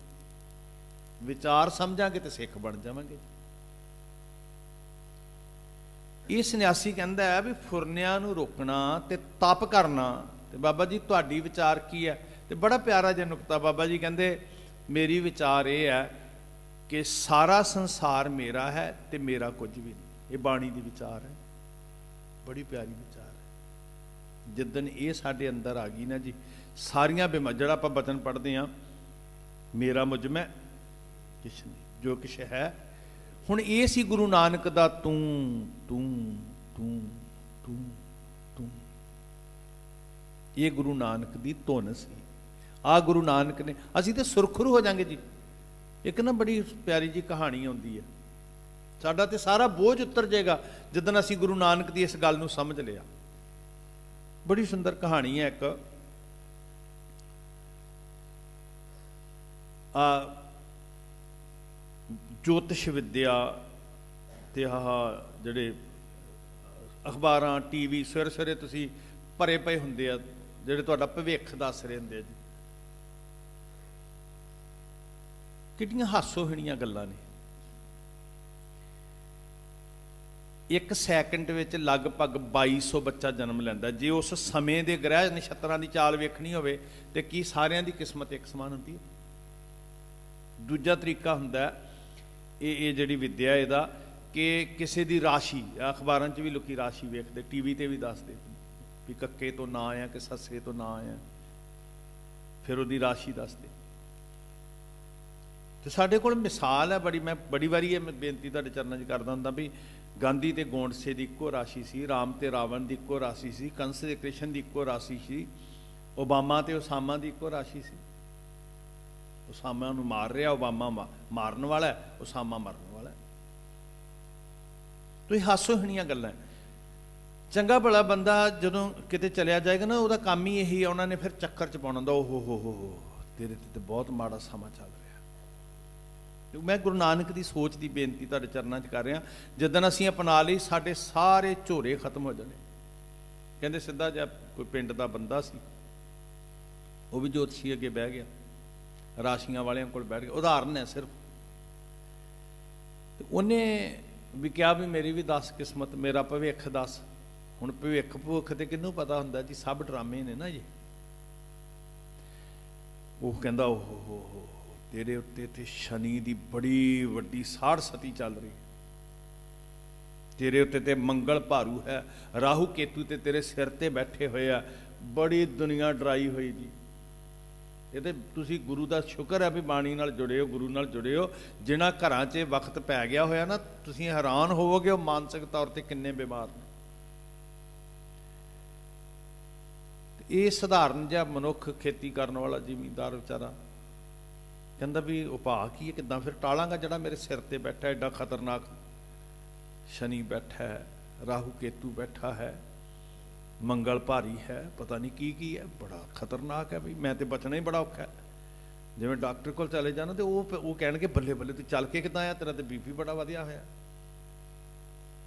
विचार समझांगे तो सिख बन जावांगे। ये सन्यासी कहंदा है भी फुरनियां नूं रोकना ते तप करना, ते बाबा जी तुहाडी विचार की है? तो बड़ा प्यारा जिहा नुकता बाबा जी कहंदे मेरी विचार ये है कि सारा संसार मेरा है ते मेरा कुछ भी नहीं। ये बाणी दी विचार है, बड़ी प्यारी विचार है। जिदन ये साडे अंदर आ गई ना जी, सारियां बिमार जिहड़ा आपां बचन पढ़ते हैं, मेरा मुझ में किश नहीं, जो किश है। हुण ये सी गुरु नानक दा तू तू तू तू तू, ये गुरु नानक दी धुन सी। आ गुरु नानक ने, असीं ते सुरखरू हो जाएंगे जी। एक ना बड़ी प्यारी जी कहानी आउंदी है, साडा ते सारा बोझ उतर जाएगा जिदन असीं गुरु नानक दी इस गल नूं समझ लिया। बड़ी सुंदर कहानी है एक। ज्योतिष विद्या ते जिहड़े अखबारां टीवी सवेरे सवेरे तुसीं ਭਰੇ ਪਏ ਹੁੰਦੇ ਆ, ਜਿਹੜੇ ਤੁਹਾਡਾ ਭਵਿੱਖ ਦੱਸ ਰਹੇ ਹੁੰਦੇ ਆ ਜੀ। ਕਿੰਨੀਆਂ ਹਾਸੋਹੀਣੀਆਂ ਗੱਲਾਂ ਨੇ। ਇੱਕ ਸੈਕਿੰਡ ਵਿੱਚ ਲਗਭਗ 2200 ਬੱਚਾ ਜਨਮ ਲੈਂਦਾ। ਜੇ ਉਸ ਸਮੇਂ ਦੇ ਗ੍ਰਹਿ ਨਛੱਤਰਾਂ ਦੀ ਚਾਲ ਵੇਖਣੀ ਹੋਵੇ ਤੇ ਕੀ ਸਾਰਿਆਂ ਦੀ ਕਿਸਮਤ ਇੱਕ ਸਮਾਨ ਹੁੰਦੀ ਹੈ? ਦੂਜਾ ਤਰੀਕਾ ਹੁੰਦਾ ਇਹ ਜਿਹੜੀ ਵਿੱਦਿਆ ਇਹਦਾ, ਕਿ ਕਿਸੇ ਦੀ ਰਾਸ਼ੀ, ਅਖਬਾਰਾਂ 'ਚ ਵੀ ਲੋਕੀ ਰਾਸ਼ੀ ਵੇਖਦੇ, ਟੀਵੀ ਤੇ ਵੀ ਦੱਸਦੇ ਵੀ ਕੱਕੇ ਤੋਂ ਨਾ ਆਇਆ ਕਿ ਸੱਸੇ ਤੋਂ ਨਾ ਆਇਆ, ਫਿਰ ਉਹਦੀ ਰਾਸ਼ੀ ਦੱਸਦੇ। ਤੇ ਸਾਡੇ ਕੋਲ ਮਿਸਾਲ ਹੈ ਬੜੀ, ਮੈਂ ਬੜੀ ਵਾਰੀ ਇਹ ਬੇਨਤੀ ਤੁਹਾਡੇ ਚਰਨਾਂ 'ਚ ਕਰਦਾ ਹੁੰਦਾ ਵੀ ਗਾਂਧੀ ਤੇ ਗੋਂਡਸੇ ਦੀ ਇੱਕੋ ਰਾਸ਼ੀ ਸੀ, ਰਾਮ ਤੇ ਰਾਵਣ ਦੀ ਇੱਕੋ ਰਾਸ਼ੀ ਸੀ, ਕੰਸ ਤੇ ਕ੍ਰਿਸ਼ਨ ਦੀ ਇੱਕੋ ਰਾਸ਼ੀ ਸੀ, ਓਬਾਮਾ ਤੇ ਉਸਾਮਾ ਦੀ ਇੱਕੋ ਰਾਸ਼ੀ ਸੀ। ਉਸਾਮਾ ਨੂੰ ਮਾਰ ਰਿਹਾ, ਓਬਾਮਾ ਮਾਰਨ ਵਾਲਾ, ਉਸਾਮਾ ਮਰਨ ਵਾਲਾ। ਤੁਸੀਂ ਹਾਸੋਹੀਣੀਆਂ ਗੱਲਾਂ। ਚੰਗਾ ਭਲਾ ਬੰਦਾ ਜਦੋਂ ਕਿਤੇ ਚਲਿਆ ਜਾਏਗਾ ਨਾ, ਉਹਦਾ ਕੰਮ ਹੀ ਇਹੀ ਆ, ਉਹਨਾਂ ਨੇ ਫਿਰ ਚੱਕਰ 'ਚ ਪਾਉਣਾ ਹੁੰਦਾ, ਓਹ ਹੋ ਤੇਰੇ ਤੇ ਬਹੁਤ ਮਾੜਾ ਸਮਾਂ ਚੱਲ ਰਿਹਾ। ਮੈਂ ਗੁਰੂ ਨਾਨਕ ਦੀ ਸੋਚ ਦੀ ਬੇਨਤੀ ਤੁਹਾਡੇ ਚਰਨਾਂ 'ਚ ਕਰ ਰਿਹਾ, ਜਿੱਦਣ ਅਸੀਂ ਅਪਣਾ ਲਈ ਸਾਡੇ ਸਾਰੇ ਝੋਰੇ ਖਤਮ ਹੋ ਜਾਣੇ। ਕਹਿੰਦੇ ਸਿੱਧਾ ਜਿਹਾ ਕੋਈ ਪਿੰਡ ਦਾ ਬੰਦਾ ਸੀ, ਉਹ ਵੀ ਜੋਤਸ਼ੀ ਅੱਗੇ ਬਹਿ ਗਿਆ, ਰਾਸ਼ੀਆਂ ਵਾਲਿਆਂ ਕੋਲ ਬੈਠ ਗਿਆ, ਉਦਾਹਰਨ ਹੈ ਸਿਰਫ। ਤੇ ਉਹਨੇ ਵੀ ਕਿਹਾ ਵੀ ਮੇਰੀ ਵੀ ਦੱਸ ਕਿਸਮਤ, ਮੇਰਾ ਭਵਿੱਖ ਦੱਸ। ਹੁਣ ਭਵਿੱਖ ਭੁੱਖ ਤੇ ਕਿਹਨੂੰ ਪਤਾ ਹੁੰਦਾ ਜੀ, ਸਭ ਡਰਾਮੇ ਨੇ ਨਾ ਜੀ। ਉਹ ਕਹਿੰਦਾ ਓਹ ਤੇਰੇ ਉੱਤੇ ਤੇ ਸ਼ਨੀ ਦੀ ਬੜੀ ਵੱਡੀ ਸਾੜ ਸਤੀ ਚੱਲ ਰਹੀ, ਤੇਰੇ ਉੱਤੇ ਤੇ ਮੰਗਲ ਭਾਰੂ ਹੈ, ਰਾਹੂ ਕੇਤੂ ਤੇ ਤੇਰੇ ਸਿਰ ਤੇ ਬੈਠੇ ਹੋਏ ਆ, ਬੜੀ ਦੁਨੀਆ ਡਰਾਈ ਹੋਈ ਜੀ। ਇਹ ਤੇ ਤੁਸੀਂ ਗੁਰੂ ਦਾ ਸ਼ੁਕਰ ਹੈ ਵੀ ਬਾਣੀ ਨਾਲ ਜੁੜੇ ਹੋ, ਗੁਰੂ ਨਾਲ ਜੁੜੇ ਹੋ। ਜਿਨ੍ਹਾਂ ਘਰਾਂ 'ਚ ਵਕਤ ਪੈ ਗਿਆ ਹੋਇਆ ਨਾ, ਤੁਸੀਂ ਹੈਰਾਨ ਹੋਵੋਗੇ ਉਹ ਮਾਨਸਿਕ ਤੌਰ ਤੇ ਕਿੰਨੇ ਬਿਮਾਰ ਨੇ। ਇਹ ਸਧਾਰਨ ਜਿਹਾ ਮਨੁੱਖ, ਖੇਤੀ ਕਰਨ ਵਾਲਾ ਜ਼ਿਮੀਂਦਾਰ ਵਿਚਾਰਾ, ਕਹਿੰਦਾ ਵੀ ਉਪਾਅ ਕੀ ਹੈ, ਕਿੱਦਾਂ ਫਿਰ ਟਾਲਾਂਗਾ ਜਿਹੜਾ ਮੇਰੇ ਸਿਰ ਤੇ ਬੈਠਾ, ਐਡਾ ਖਤਰਨਾਕ ਸ਼ਨੀ ਬੈਠਾ ਹੈ, ਰਾਹੂ ਕੇਤੂ ਬੈਠਾ ਹੈ, ਮੰਗਲ ਭਾਰੀ ਹੈ, ਪਤਾ ਨਹੀਂ ਕੀ ਹੈ, ਬੜਾ ਖਤਰਨਾਕ ਹੈ ਵੀ ਮੈਂ ਤੇ ਬਚਣਾ ਹੀ ਬੜਾ ਔਖਾ ਹੈ। ਜਿਵੇਂ ਡਾਕਟਰ ਕੋਲ ਚਲੇ ਜਾਣਾ ਤੇ ਉਹ ਕਹਿਣਗੇ ਬੱਲੇ ਬੱਲੇ ਤੂੰ ਚੱਲ ਕੇ ਕਿੱਦਾਂ ਆ, ਤੇਰਾ ਤੇ BP ਬੜਾ ਵਧਿਆ ਹੋਇਆ,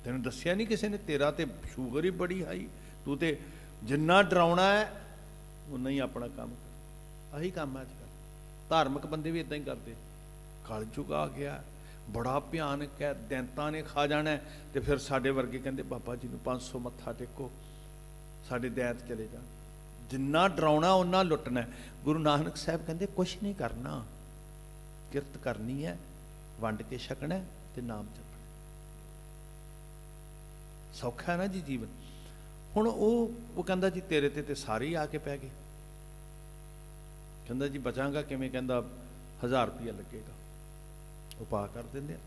ਤੈਨੂੰ ਦੱਸਿਆ ਨਹੀਂ ਕਿਸੇ ਨੇ, ਤੇਰਾ ਤੇ ਸ਼ੂਗਰ ਹੀ ਬੜੀ ਹਾਈ, ਤੂੰ ਤੇ ਜਿੰਨਾ ਡਰਾਉਣਾ ਹੈ ਉਨਾ ਹੀ ਆਪਣਾ ਕੰਮ ਕਰ। ਆਹੀ ਕੰਮ ਹੈ ਅੱਜ ਕੱਲ੍ਹ। ਧਾਰਮਿਕ ਬੰਦੇ ਵੀ ਇੱਦਾਂ ਹੀ ਕਰਦੇ। ਕਲਯੁਗ ਆ ਗਿਆ, ਬੜਾ ਭਿਆਨਕ ਹੈ, ਦੈਂਤਾਂ ਨੇ ਖਾ ਜਾਣਾ, ਤੇ ਫਿਰ ਸਾਡੇ ਵਰਗੇ ਕਹਿੰਦੇ ਬਾਬਾ ਜੀ ਨੂੰ 500 ਮੱਥਾ ਟੇਕੋ, ਸਾਡੇ ਦੈਂਤ ਚਲੇ ਜਾਣ। ਜਿੰਨਾ ਡਰਾਉਣਾ ਓਨਾ ਲੁੱਟਣਾ। ਗੁਰੂ ਨਾਨਕ ਸਾਹਿਬ ਕਹਿੰਦੇ ਕੁਛ ਨਹੀਂ ਕਰਨਾ, ਕਿਰਤ ਕਰਨੀ ਹੈ, ਵੰਡ ਕੇ ਛਕਣਾ ਤੇ ਨਾਮ ਜਪਣਾ। ਸੌਖਾ ਨਾ ਜੀ ਜੀਵਨ। ਹੁਣ ਉਹ ਕਹਿੰਦਾ ਜੀ ਤੇਰੇ ਤੇ ਸਾਰੇ ਹੀ ਆ ਕੇ ਪੈ ਗਏ। ਕਹਿੰਦਾ ਜੀ ਬਚਾਂਗਾ ਕਿਵੇਂ? ਕਹਿੰਦਾ 1000 ਰੁਪਇਆ ਲੱਗੇਗਾ। ਉਪਾਅ ਕਰ ਦਿੰਦੇ ਆ।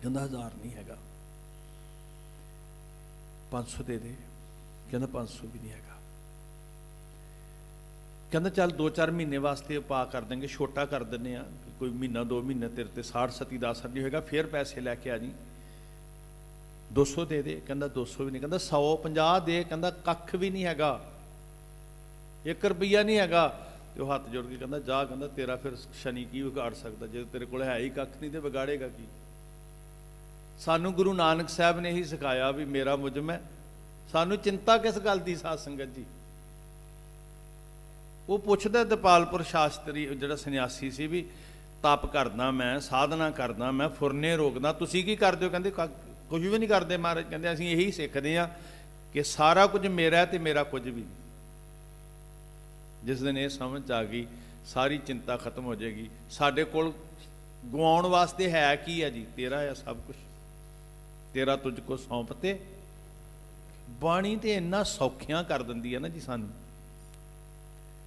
ਕਹਿੰਦਾ 1000 ਨਹੀਂ ਹੈਗਾ, 500 ਦੇ ਦੇ। ਕਹਿੰਦਾ 500 ਵੀ ਨਹੀਂ ਹੈਗਾ। ਕਹਿੰਦਾ ਚੱਲ 2-4 ਮਹੀਨੇ ਵਾਸਤੇ ਉਪਾਅ ਕਰ ਦੇਂਗੇ, ਛੋਟਾ ਕਰ ਦਿੰਦੇ ਆ, ਕੋਈ ਮਹੀਨਾ 2 ਮਹੀਨੇ ਤੇਰੇ ਤੇ 60-70 ਦਾ ਅਸਰ ਨਹੀਂ ਹੋਏਗਾ, ਫਿਰ ਪੈਸੇ ਲੈ ਕੇ ਆ ਜੀ। 200 ਦੇ ਦੇ। ਕਹਿੰਦਾ 200 ਵੀ ਨਹੀਂ। ਕਹਿੰਦਾ 150 ਦੇ। ਕਹਿੰਦਾ ਕੱਖ ਵੀ ਨਹੀਂ ਹੈਗਾ, 1 ਰੁਪਈਆ ਨਹੀਂ ਹੈਗਾ। ਤੇ ਉਹ ਹੱਥ ਜੋੜ ਕੇ ਕਹਿੰਦਾ ਜਾ, ਕਹਿੰਦਾ ਤੇਰਾ ਫਿਰ ਸ਼ਨੀ ਕੀ ਵਿਗਾੜ ਸਕਦਾ, ਜੇ ਤੇਰੇ ਕੋਲ ਹੈ ਹੀ ਕੱਖ ਨਹੀਂ ਤੇ ਵਿਗਾੜੇਗਾ ਕੀ। ਸਾਨੂੰ ਗੁਰੂ ਨਾਨਕ ਸਾਹਿਬ ਨੇ ਹੀ ਸਿਖਾਇਆ ਵੀ ਮੇਰਾ ਮੁਝਮ ਹੈ। ਸਾਨੂੰ ਚਿੰਤਾ ਕਿਸ ਗੱਲ ਦੀ ਸਾਧ ਸੰਗਤ ਜੀ। ਉਹ ਪੁੱਛਦਾ ਦਪਾਲਪੁਰ ਸ਼ਾਸਤਰੀ ਜਿਹੜਾ ਸੰਨਿਆਸੀ ਸੀ ਵੀ ਤਪ ਕਰਦਾ ਮੈਂ, ਸਾਧਨਾ ਕਰਦਾ ਮੈਂ, ਫੁਰਨੇ ਰੋਕਦਾ, ਤੁਸੀਂ ਕੀ ਕਰਦੇ ਹੋ? ਕਹਿੰਦੇ ਕੁਝ ਵੀ ਨਹੀਂ ਕਰਦੇ ਮਹਾਰਾਜ। ਕਹਿੰਦੇ ਅਸੀਂ ਇਹੀ ਸਿੱਖਦੇ ਹਾਂ ਕਿ ਸਾਰਾ ਕੁਝ ਮੇਰਾ ਹੈ ਤੇ ਮੇਰਾ ਕੁਝ ਵੀ ਨਹੀਂ। ਜਿਸ ਦਿਨ ਇਹ ਸਮਝ ਆ ਗਈ ਸਾਰੀ ਚਿੰਤਾ ਖਤਮ ਹੋ ਜਾਏਗੀ। ਸਾਡੇ ਕੋਲ ਗਵਾਉਣ ਵਾਸਤੇ ਹੈ ਕੀ ਹੈ ਜੀ? ਤੇਰਾ ਹੈ ਸਭ ਕੁਝ, ਤੇਰਾ ਤੁਝ ਕੋ ਸੌਂਪ ਤੇ। ਬਾਣੀ ਤੇ ਇੰਨਾ ਸੌਖਿਆਂ ਕਰ ਦਿੰਦੀ ਹੈ ਨਾ ਜੀ ਸਾਨੂੰ,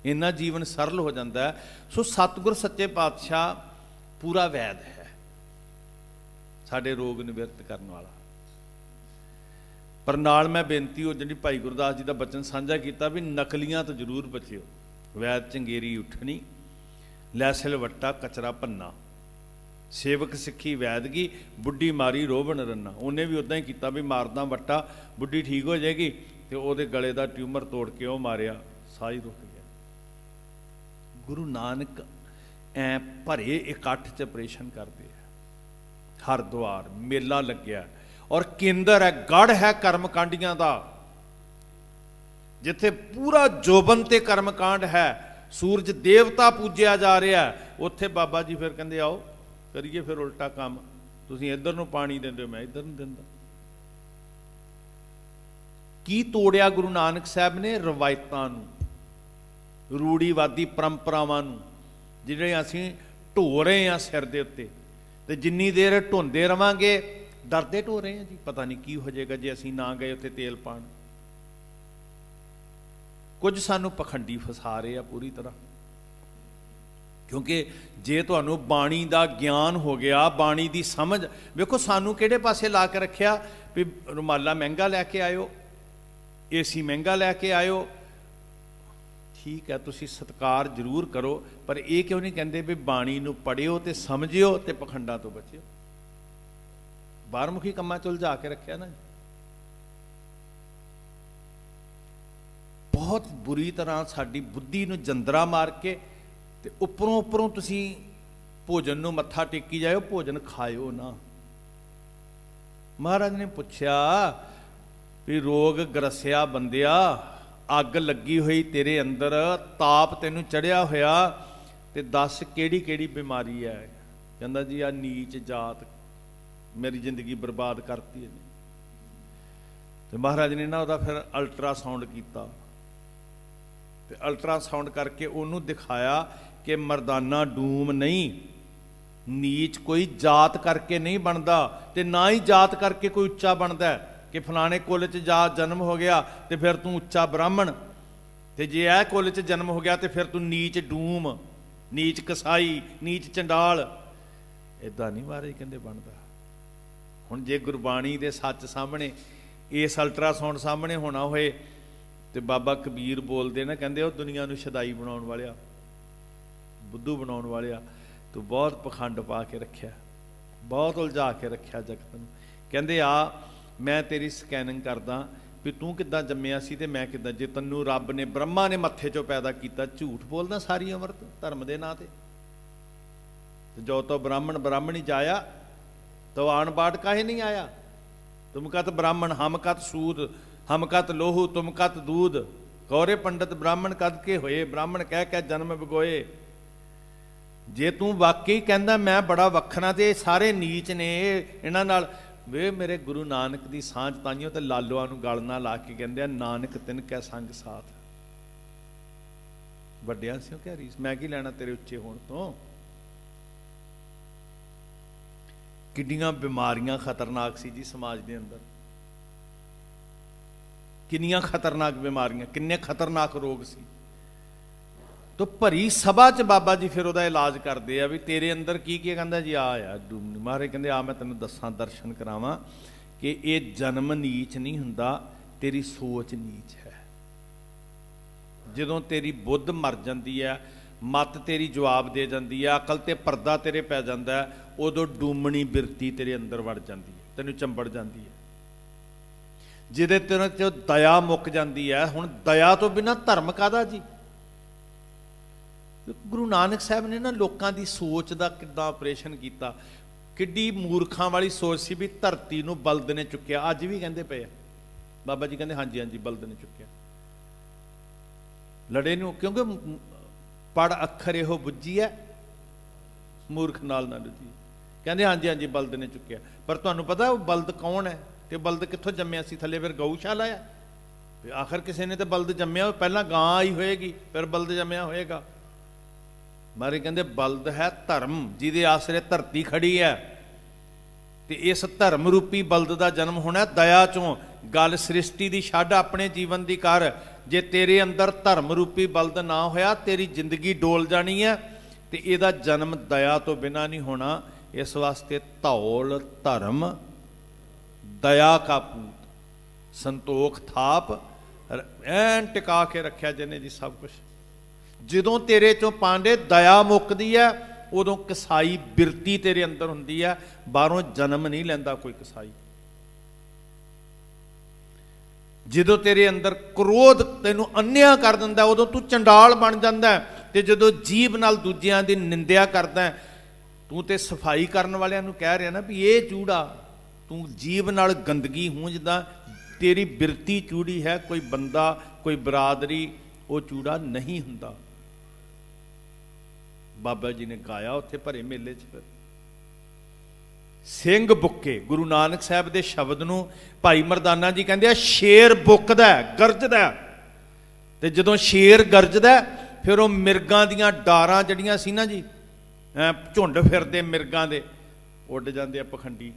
ਇੰਨਾ ਜੀਵਨ ਸਰਲ ਹੋ ਜਾਂਦਾ ਹੈ। ਸੋ ਸਤਿਗੁਰ ਸੱਚੇ ਪਾਤਸ਼ਾਹ ਪੂਰਾ ਵੈਦ ਹੈ, ਸਾਡੇ ਰੋਗ ਨਿਵਰਤ ਕਰਨ ਵਾਲਾ। ਪਰ ਨਾਲ ਮੈਂ ਬੇਨਤੀ ਉਹ ਜਿਹੜੀ ਭਾਈ ਗੁਰਦਾਸ ਜੀ ਦਾ ਬਚਨ ਸਾਂਝਾ ਕੀਤਾ ਵੀ ਨਕਲੀਆਂ ਤੋਂ ਜ਼ਰੂਰ ਬਚਿਓ। ਵੈਦ ਚੰਗੇਰੀ ਉੱਠਣੀ, ਲੈ ਸਿਲਵੱਟਾ ਕਚਰਾ ਭੰਨਾ, ਸੇਵਕ ਸਿੱਖੀ ਵੈਦਗੀ, ਬੁੱਢੀ ਮਾਰੀ ਰੋਵਣ ਰੰਨਾ। ਉਹਨੇ ਵੀ ਉੱਦਾਂ ਹੀ ਕੀਤਾ ਵੀ ਮਾਰਦਾ ਵੱਟਾ, ਬੁੱਢੀ ਠੀਕ ਹੋ ਜਾਏਗੀ, ਤੇ ਉਹਦੇ ਗਲੇ ਦਾ ਟਿਊਮਰ ਤੋੜ ਕੇ ਉਹ ਮਾਰਿਆ, ਸਾਹ ਹੀ ਰੁਕ ਗਿਆ। ਗੁਰੂ ਨਾਨਕ ਐ ਭਰੇ ਇਕੱਠ 'ਚ ਆਪਰੇਸ਼ਨ ਕਰਦੇ ਆ। ਹਰਿਦੁਆਰ ਮੇਲਾ ਲੱਗਿਆ ਔਰ ਕੇਂਦਰ ਹੈ, ਗੜ੍ਹ ਹੈ ਕਰਮ ਕਾਂਡੀਆਂ ਦਾ। जिथे पूरा जोबन ते कर्मकांड है, सूरज देवता पूजिया जा रहा है, उत्थे बाबा जी फिर कहते आओ करिए फिर उल्टा काम, तुसीं इधर नूं पानी दिंदे हो, मैं इधर नहीं दिंदा। की तोड़िया गुरु नानक साहब ने? रवायतां नूं, रूढ़ीवादी परंपरावां नूं, जिहड़े असीं ढो रहे हैं सिर दे उत्ते, ते जिन्नी देर ढोंदे रवांगे डरदे ढो रहे हैं जी, पता नहीं की हो जाएगा जे असीं ना गए उत्थे तेल पाण। कुछ सानू पखंडी फसा रहे हैं पूरी तरह, क्योंकि जे तुहानू बाणी दा ज्ञान हो गया, बाणी दी समझ, वेखो सानू किहड़े पासे ला के रखिया भी रुमाला महंगा लैके आयो, एसी महंगा लैके आयो। ठीक है, तुसी सत्कार जरूर करो, पर यह क्यों नहीं कहते भी बाणी नू पढ़ियो ते समझियो ते पखंडा तो बचियो। बाहरमुखी कम्मां च उलझा के रखिया ना, बहुत बुरी तरह साडी बुद्धि नू जंदरा मार के ते उपरों उपरों तुसी भोजन नू मत्था टेकी जाओ, भोजन खाओ ना। महाराज ने पूछया भी रोग ग्रसिया बंदिया, अग लगी हुई तेरे अंदर, ताप तेनू चढ़िया होया, ते दस केड़ी केड़ी बीमारी है? कहंदा जी आ नीच जात मेरी जिंदगी बर्बाद करती है। तो महाराज ने ना उहदा फिर अल्ट्रासाउंड किया, ते अल्ट्रासाउंड करके उन्होंने दिखाया कि मरदाना डूम नहीं, नीच कोई जात करके नहीं बनता, ते ना ही जात करके कोई उच्चा बनता है कि फलाने कुल च जा जन्म हो गया तो फिर तू उच्चा ब्राह्मण, ते जे ऐ कुल च जन्म हो गया तो फिर तू नीच डूम, नीच कसाई, नीच चंडाल। इदा नहीं महाराज कहते बनता। हुण जे गुरबाणी दे सच सामने इस अल्ट्रासाउंड सामने होना होए तो बाबा कबीर बोलते ना, कहते वो दुनिया नूं शदाई बनाउण वालिया, बुद्धू बनाउण वालिया, तो बहुत पखंड पा के रखिया, बहुत उलझा के रखिया जगत नूं। कहते आ मैं तेरी स्कैनिंग करदा भी तू किद्दां जम्मिया सी ते मैं किद्दां, जे तैनूं रब ने ब्रह्मा ने मत्थे चों पैदा कीता, झूठ बोलदा सारी उम्र तो धर्म दे नां ते जो तो ब्राह्मण ब्राह्मणी जाया तो आन बाट काहे नहीं आया, तुम कत ब्राह्मण हम कत सूद, हम कत लोहू तुम कत दूध, कौरे पंडित ब्राह्मण कद के होए, ब्राह्मण कह कह जन्म बिगोए। जे तू वाकई कहंदा मैं बड़ा वखरा ते सारे नीच ने इन्हां नाल, वे मेरे गुरु नानक दी सांझ ताइयों ते लालोआं नूं गल ना ला के कहंदे नानक तिन कै संग साथ, वड्डियां सिओ क्या रीस, मैं की लैना तेरे उच्चे होण तो। किड्डियां बीमारियां खतरनाक सी जी समाज दे अंदर, किन्नियां खतरनाक बीमारियां, किन्ने खतरनाक रोग सी। तो भरी सभा च बाबा जी फिर उहदा इलाज करते हैं भी तेरे अंदर की कहंदा जी आ डूमनी। महाराज कहंदे आ मैं तैनूं दसां दर्शन करावां कि ये जन्म नीच नहीं हुंदा, तेरी सोच नीच है। जदों तेरी बुद्ध मर जाती है, मत तेरी जवाब दे जाती है, अकल ते परदा तेरे पै जाता है, उदों डूमनी बिरती तेरे अंदर वड़ जाती है, तैनूं चंबड़ जाती है, जिहदे तेरे च दया मुक जाती है। हुण दया तो बिना धर्म काहदा जी। गुरु नानक साहब ने ना लोगों की सोच का किद्दां ऑपरेशन किया, किड्डी मूर्खां वाली सोच सी भी धरती नूं बलद ने चुक्या। अज भी कहंदे पे बाबा जी कहंदे हाँ जी हाँ जी बलद ने चुक्या, लड़े नूं, क्योंकि पढ़ अखर इहो बुझी है मूर्ख नाल ना लुझी। कहंदे हाँ जी बलद ने चुक्या, पर तुहानूं पता वो बलद कौन है ते बलद कित्थों जम्मिया सी? थल्ले फिर गऊशाला है, आखिर किसी ने तो बलद जम्मिया, पहला गां आई होएगी फिर बलद जम्मिया होएगा। मारे कहंदे बलद है धर्म, जिहदे आसरे धरती खड़ी है, ते इस धर्म रूपी बलद का जन्म होना दया चों। गल सृष्टि की छड्ड, अपने जीवन की कर। जे तेरे अंदर धर्म रूपी बलद ना होया, तेरी जिंदगी डोल जानी है, ते इहदा जन्म दया तो बिना नहीं होना। इस वास्ते धौल धर्म दया का पूत, संतोख थाप ऐन टिका के रखा जिन्हें जी सब कुछ। जदों तेरे चों पांडे दया मुकदी है, उदों कसाई बिरती तेरे अंदर हुंदी है, बाहरों जन्म नहीं लैंदा कोई कसाई। जदों तेरे अंदर क्रोध तेनों अन्या कर दिंदा, उदों तू चंडाल बन जांदा है। ते जदों जीभ नाल दूजियां दी निंदिया करदा है, तू ते सफाई करन वालियां नूं कह रहा ना भी ये चूड़ा, तू जीभ नाल गंदगी हूंजदा, तेरी बिरती चूड़ी है, कोई बंदा कोई बरादरी वो चूड़ा नहीं हुंदा। बाबा जी ने गाया उत्थे भरे मेले च। फिर ਸਿੰਘ बुके, गुरु नानक साहब के शब्द नूं भाई मरदाना जी कहते शेर बुकदा गरजदा, ते जदों शेर गरजदा फिर वो मिर्गां दियां डारां जड़ियां सी ना जी, झुंड फिरदे मिर्गां दे, उड़ जाते पखंडी।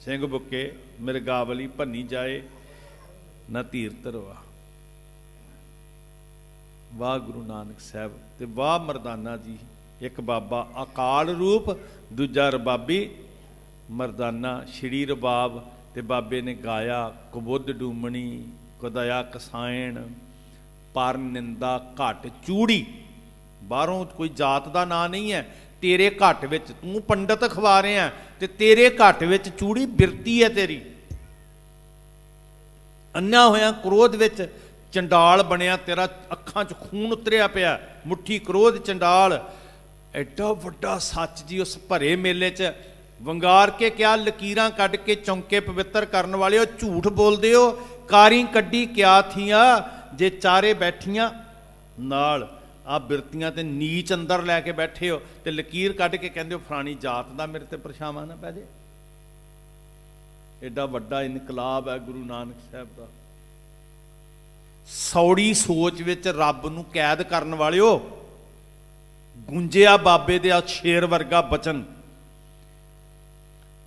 ਸਿੰਘ बुके मिर्गावली भन्नी जाए ना धीर धरवा। वाह गुरु नानक साहब ते वाह मरदाना जी। एक बाबा अकाल रूप, दूजा रबाबी मरदाना। श्री रबाब ते बाबे ने गाया कबुद्ध डूमणी कदया कसायण पर निंदा घट चूड़ी। बाहरों कोई जात का नाम नहीं है, तेरे घट विच तू पंडित खवा रहे हैं ते तेरे घट विच चूड़ी बिरती है तेरी। अन्ना होया क्रोध विच चंडाल बनया, तेरा अखां च खून उतरिया पिया, मुट्ठी क्रोध चंडाल। एडा वड्डा सच जी उस भरे मेले च वंगार के क्या लकीरां कढ़ के चौंके पवित्र करन वाले हो, झूठ बोलदे हो। कारी कड्डी क्या थियां जे चारे बैठियां नाल। आ बिरतियां ते नीच अंदर लैके बैठे हो ते लकीर कढ़ के कहंदे हो फलानी जात दा मेरे ते परछावां ना पै जे। एडा वड्डा इनकलाब है गुरु नानक साहब दा। सौड़ी सोच विच रब नूं कैद करन वाले हो। गूंजिया बाबे दे शेर वर्गा बचन।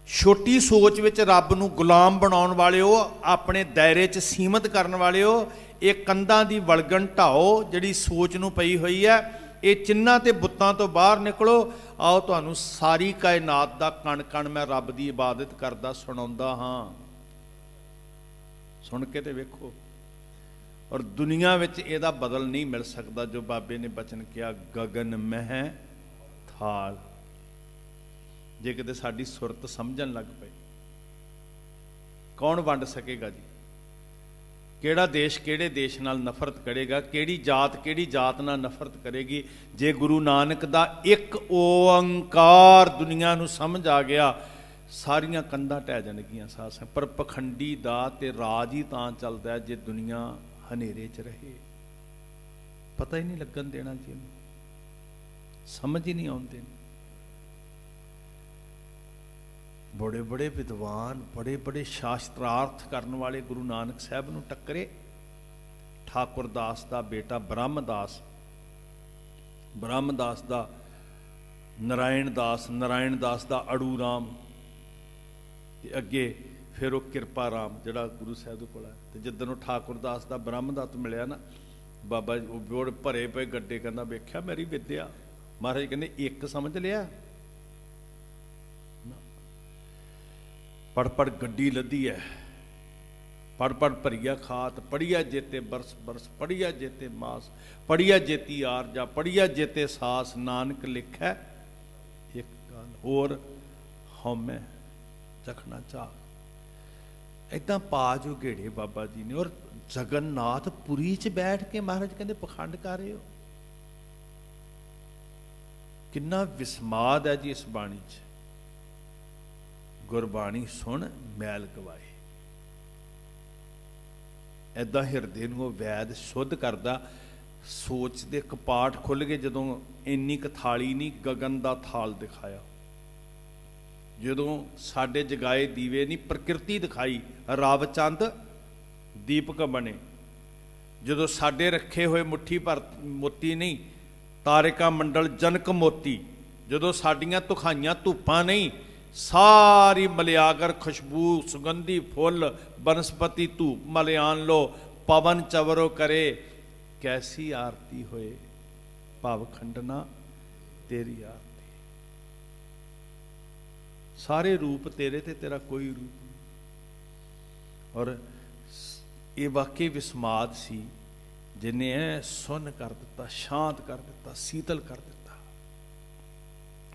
छोटी सोच विच रब नूं गुलाम बनाउण वाले हो, अपने दायरे च सीमित करन वाले हो। ये कंधां दी वलगन ढाओ जिहड़ी सोच नूं पई होई है, ये चिन्हां ते बुत्तां तो बाहर निकलो। आओ तुहानूं सारी कायनात दा कण कण मैं रब दी इबादत करदा सुणाउंदा हां। सुण के ते वेखो। और दुनिया में यदा बदल नहीं मिल सकता जो बाबे ने बचन किया गगन मह थाल। जे किते साडी सुरत समझन लग पए, कौन वंड सकेगा जी? केड़ा देश केड़े देश नाल नफरत करेगा? केड़ी जात नाल नफरत करेगी? जे गुरु नानक दा एक ओंकार दुनिया नूं समझ आ गया, सारियां कंधां ढह जाणगियां सास। पर पखंडी दा ते राज ही तां चलदा जे दुनिया हनेरे च रहे। पता ही नहीं लगन देना जी, समझ ही नहीं आउंदे। बड़े बड़े विद्वान, बड़े बड़े शास्त्रार्थ करने वाले गुरु नानक साहब नूं टक्करे। ठाकुर दास दा बेटा ब्रह्मदास, ब्रह्मदास दा नारायण दास, नारायण दास दा अड़ू राम, अगे फिर वो किरपा राम जिहड़ा गुरु साहब दे कोल है। तो जिद्दन ठाकुर दास दा ब्रह्मदत्त मिलिया ना, बाबा बोड़ भरे पे गड्डे, कहना वेख्या मेरी विद्या। महाराज कहते एक समझ लिया, पढ़ पढ़ गड्डी लदी है, पढ़ पढ़ भरिया खात, पढ़िया जेते बरस बरस, पढ़िया जेते मास, पढ़िया जेती आरजा, पढ़िया जेते सास। नानक लिखै एक गल होर हौमै चखना चाह। इदा पा जो घेड़े बाबा जी ने। और जगन्नाथपुरी च बैठ के महाराज कहते पखंड कर रहे हो। किन्ना विस्माद है जी इस बाणी च। गुरबाणी सुन मैल गवाए। ऐदा हिरदे नूं वैद शुद्ध करदा। सोच दे कपाट खुल गए जदों इन्नी क थाली नहीं गगन दा थाल दिखाया। जदों साडे जगाए दीवे नहीं प्रकृति दिखाई, रब चंद दीपक बने। जदों साडे रखे हुए मुट्ठी भर मोती नहीं, तारिका मंडल जनक मोती। जदों साडियां तुखाइयां धुप्पां नहीं, सारी मलियागर खुशबू सुगंधी फुल बनस्पति धूप मलियान लो। पवन चवरो करे कैसी आरती होए, भाव खंडना तेरी आरती। सारे रूप तेरे ते तेरा कोई रूप नहीं। और ये वाकई विस्माद सी जिन्हें सुन कर दिता, शांत कर दिता, शीतल कर दिता।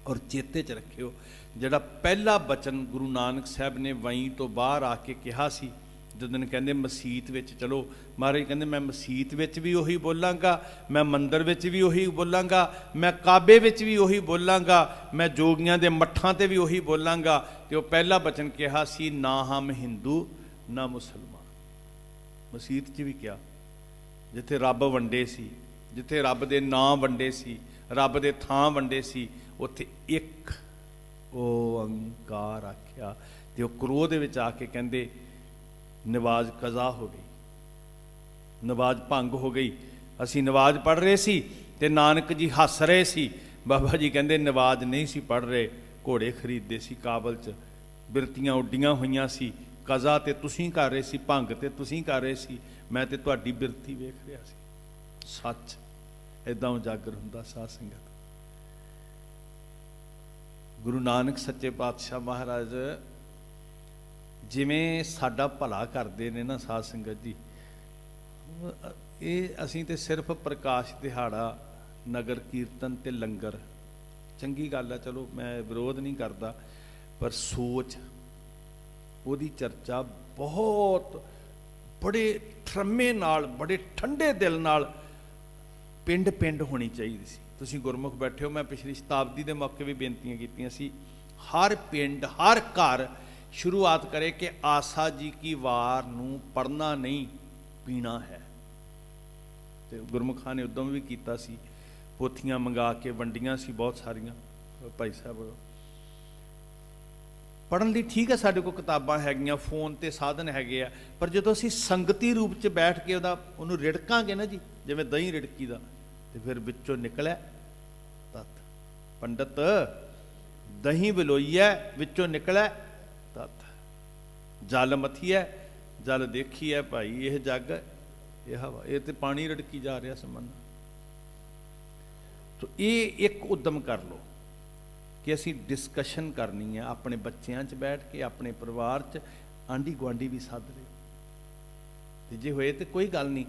और चेते च रखियो जिहड़ा पहला बचन गुरु नानक साहब ने वहीं तो बाहर आके कहा सी, जिदन कहंदे मसीत विच चलो। महाराज कहंदे मैं मसीत विच भी उही बोलांगा, मैं मंदिर विच भी उही बोलांगा, मैं काबे विच भी उही बोलांगा, मैं जोगियां दे मठां ते भी उही बोलांगा। ते वो पहला बचन कहा सी, ना हम हिंदू ना मुसलमान। मसीत च भी क्या, जिथे रब वंडे सी, जिथे रब दे नाम वंडे सी, रब दे थां वंडे सी, उत्थे एक ओंकार आख्या। ते वो क्रोध विच आके कहंदे नमाज कज़ा हो गई, नमाज भंग हो गई। असी नमाज पढ़ रहे सी ते नानक जी हस रहे सी। बाबा जी कहंदे नमाज नहीं सी पढ़ रहे, घोड़े खरीदे सी काबल च, बिरतियां उड्डियां होईयां सी, कज़ा ते तुसीं कर रहे सी, भंग ते तुसीं कर रहे सी, मैं ते तुहाडी बिरती वेख रहा सी। सच इदां उजागर हुंदा साध संगत। गुरु नानक सच्चे पातशाह महाराज जिवें साडा भला करदे ने ना साध संगत जी, ये असीं ते सिर्फ प्रकाश दिहाड़ा, नगर कीर्तन ते लंगर चंगी गल है, चलो मैं विरोध नहीं करता, पर सोच ਉਹਦੀ चर्चा बहुत बड़े ठरमे नाल, बड़े ठंडे दिल नाल पिंड पिंड होनी चाहिए सी। तुसीं गुरमुख बैठे हो, मैं पिछली शताब्दी के मौके भी बेनतियां कीतियां सी, हर पिंड हर घर शुरुआत करे कि आसा जी की वार नूं पढ़ना नहीं पीना है। तो गुरमुखां ने उद्यम भी कीता सी, पोथियां मंगा के वंडियां सी बहुत सारियां। भाई साहब पढ़न लई ठीक है, साडे कोल किताबां हैगियां, फोन ते साधन हैगे आ, पर जदों असीं संगती रूप च बैठ के उहनूं रिड़कांगे ना जी, जिवें दही रिड़की दा, ते फिर विचों निकलै तत। पंडित दही विलोईए विचों निकलै तत, जल मथीए जल देखीए भाई, यह जग यह हवा, ये तो पानी रिड़की जा रहा समन। तो ये एक उद्यम कर लो कि असी डिस्कशन करनी है अपने बच्चों च बैठ के, अपने परिवार च, आंढी गुआढ़ी भी सद ले, ते जे होए तो कोई गल नहीं,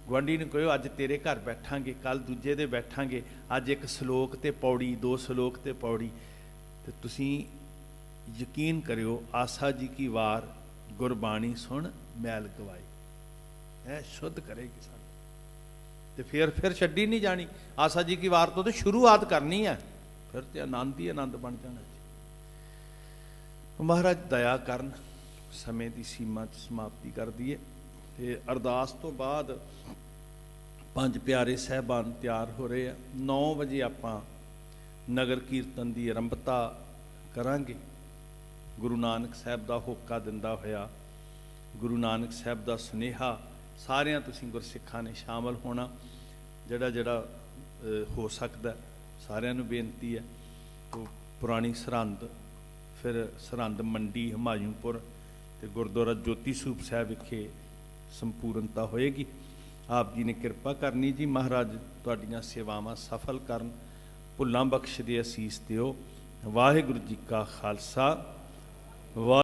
गुआढ़ी ने कहो अज तेरे घर बैठांगे, कल दूजे दे बैठांगे, अज एक सलोक ते पौड़ी, दो सलोक ते पौड़ी, तो तुसी यकीन करियो आसा जी की वार गुरबाणी सुन मैल गवाई है, शुद्ध करेगी सानू। तो फिर छड्डी नहीं जानी, आसा जी की वार तो शुरुआत करनी है, फिर तो आनंद ही आनंद बन जाना जी। महाराज दया करन, समय की सीमा समाप्ति कर दीए। तो अरदास तो बाद 5 प्यारे साहबान तैयार हो रहे हैं। 9 बजे आपां नगर कीर्तन की आरंभता करांगे। गुरु नानक साहब का होका दिंदा होया, गुरु नानक साहब का सुनेहा सारियां तुसीं गुरसिखां ने शामिल होना, जिहड़ा जिहड़ा हो सकदा सारियां नूं बेनती है। तो पुरानी सरहंद, फिर सरहंद मंडी हमायूंपुर ते गुरुद्वारा ज्योति सूप साहब विखे संपूर्णता होएगी। आप जी ने किरपा करनी जी, महाराज तुहाडीआं सेवावां सफल करन, भुल्लां बख्श दे, असीस दिओ। वाहिगुरू जी का खालसा।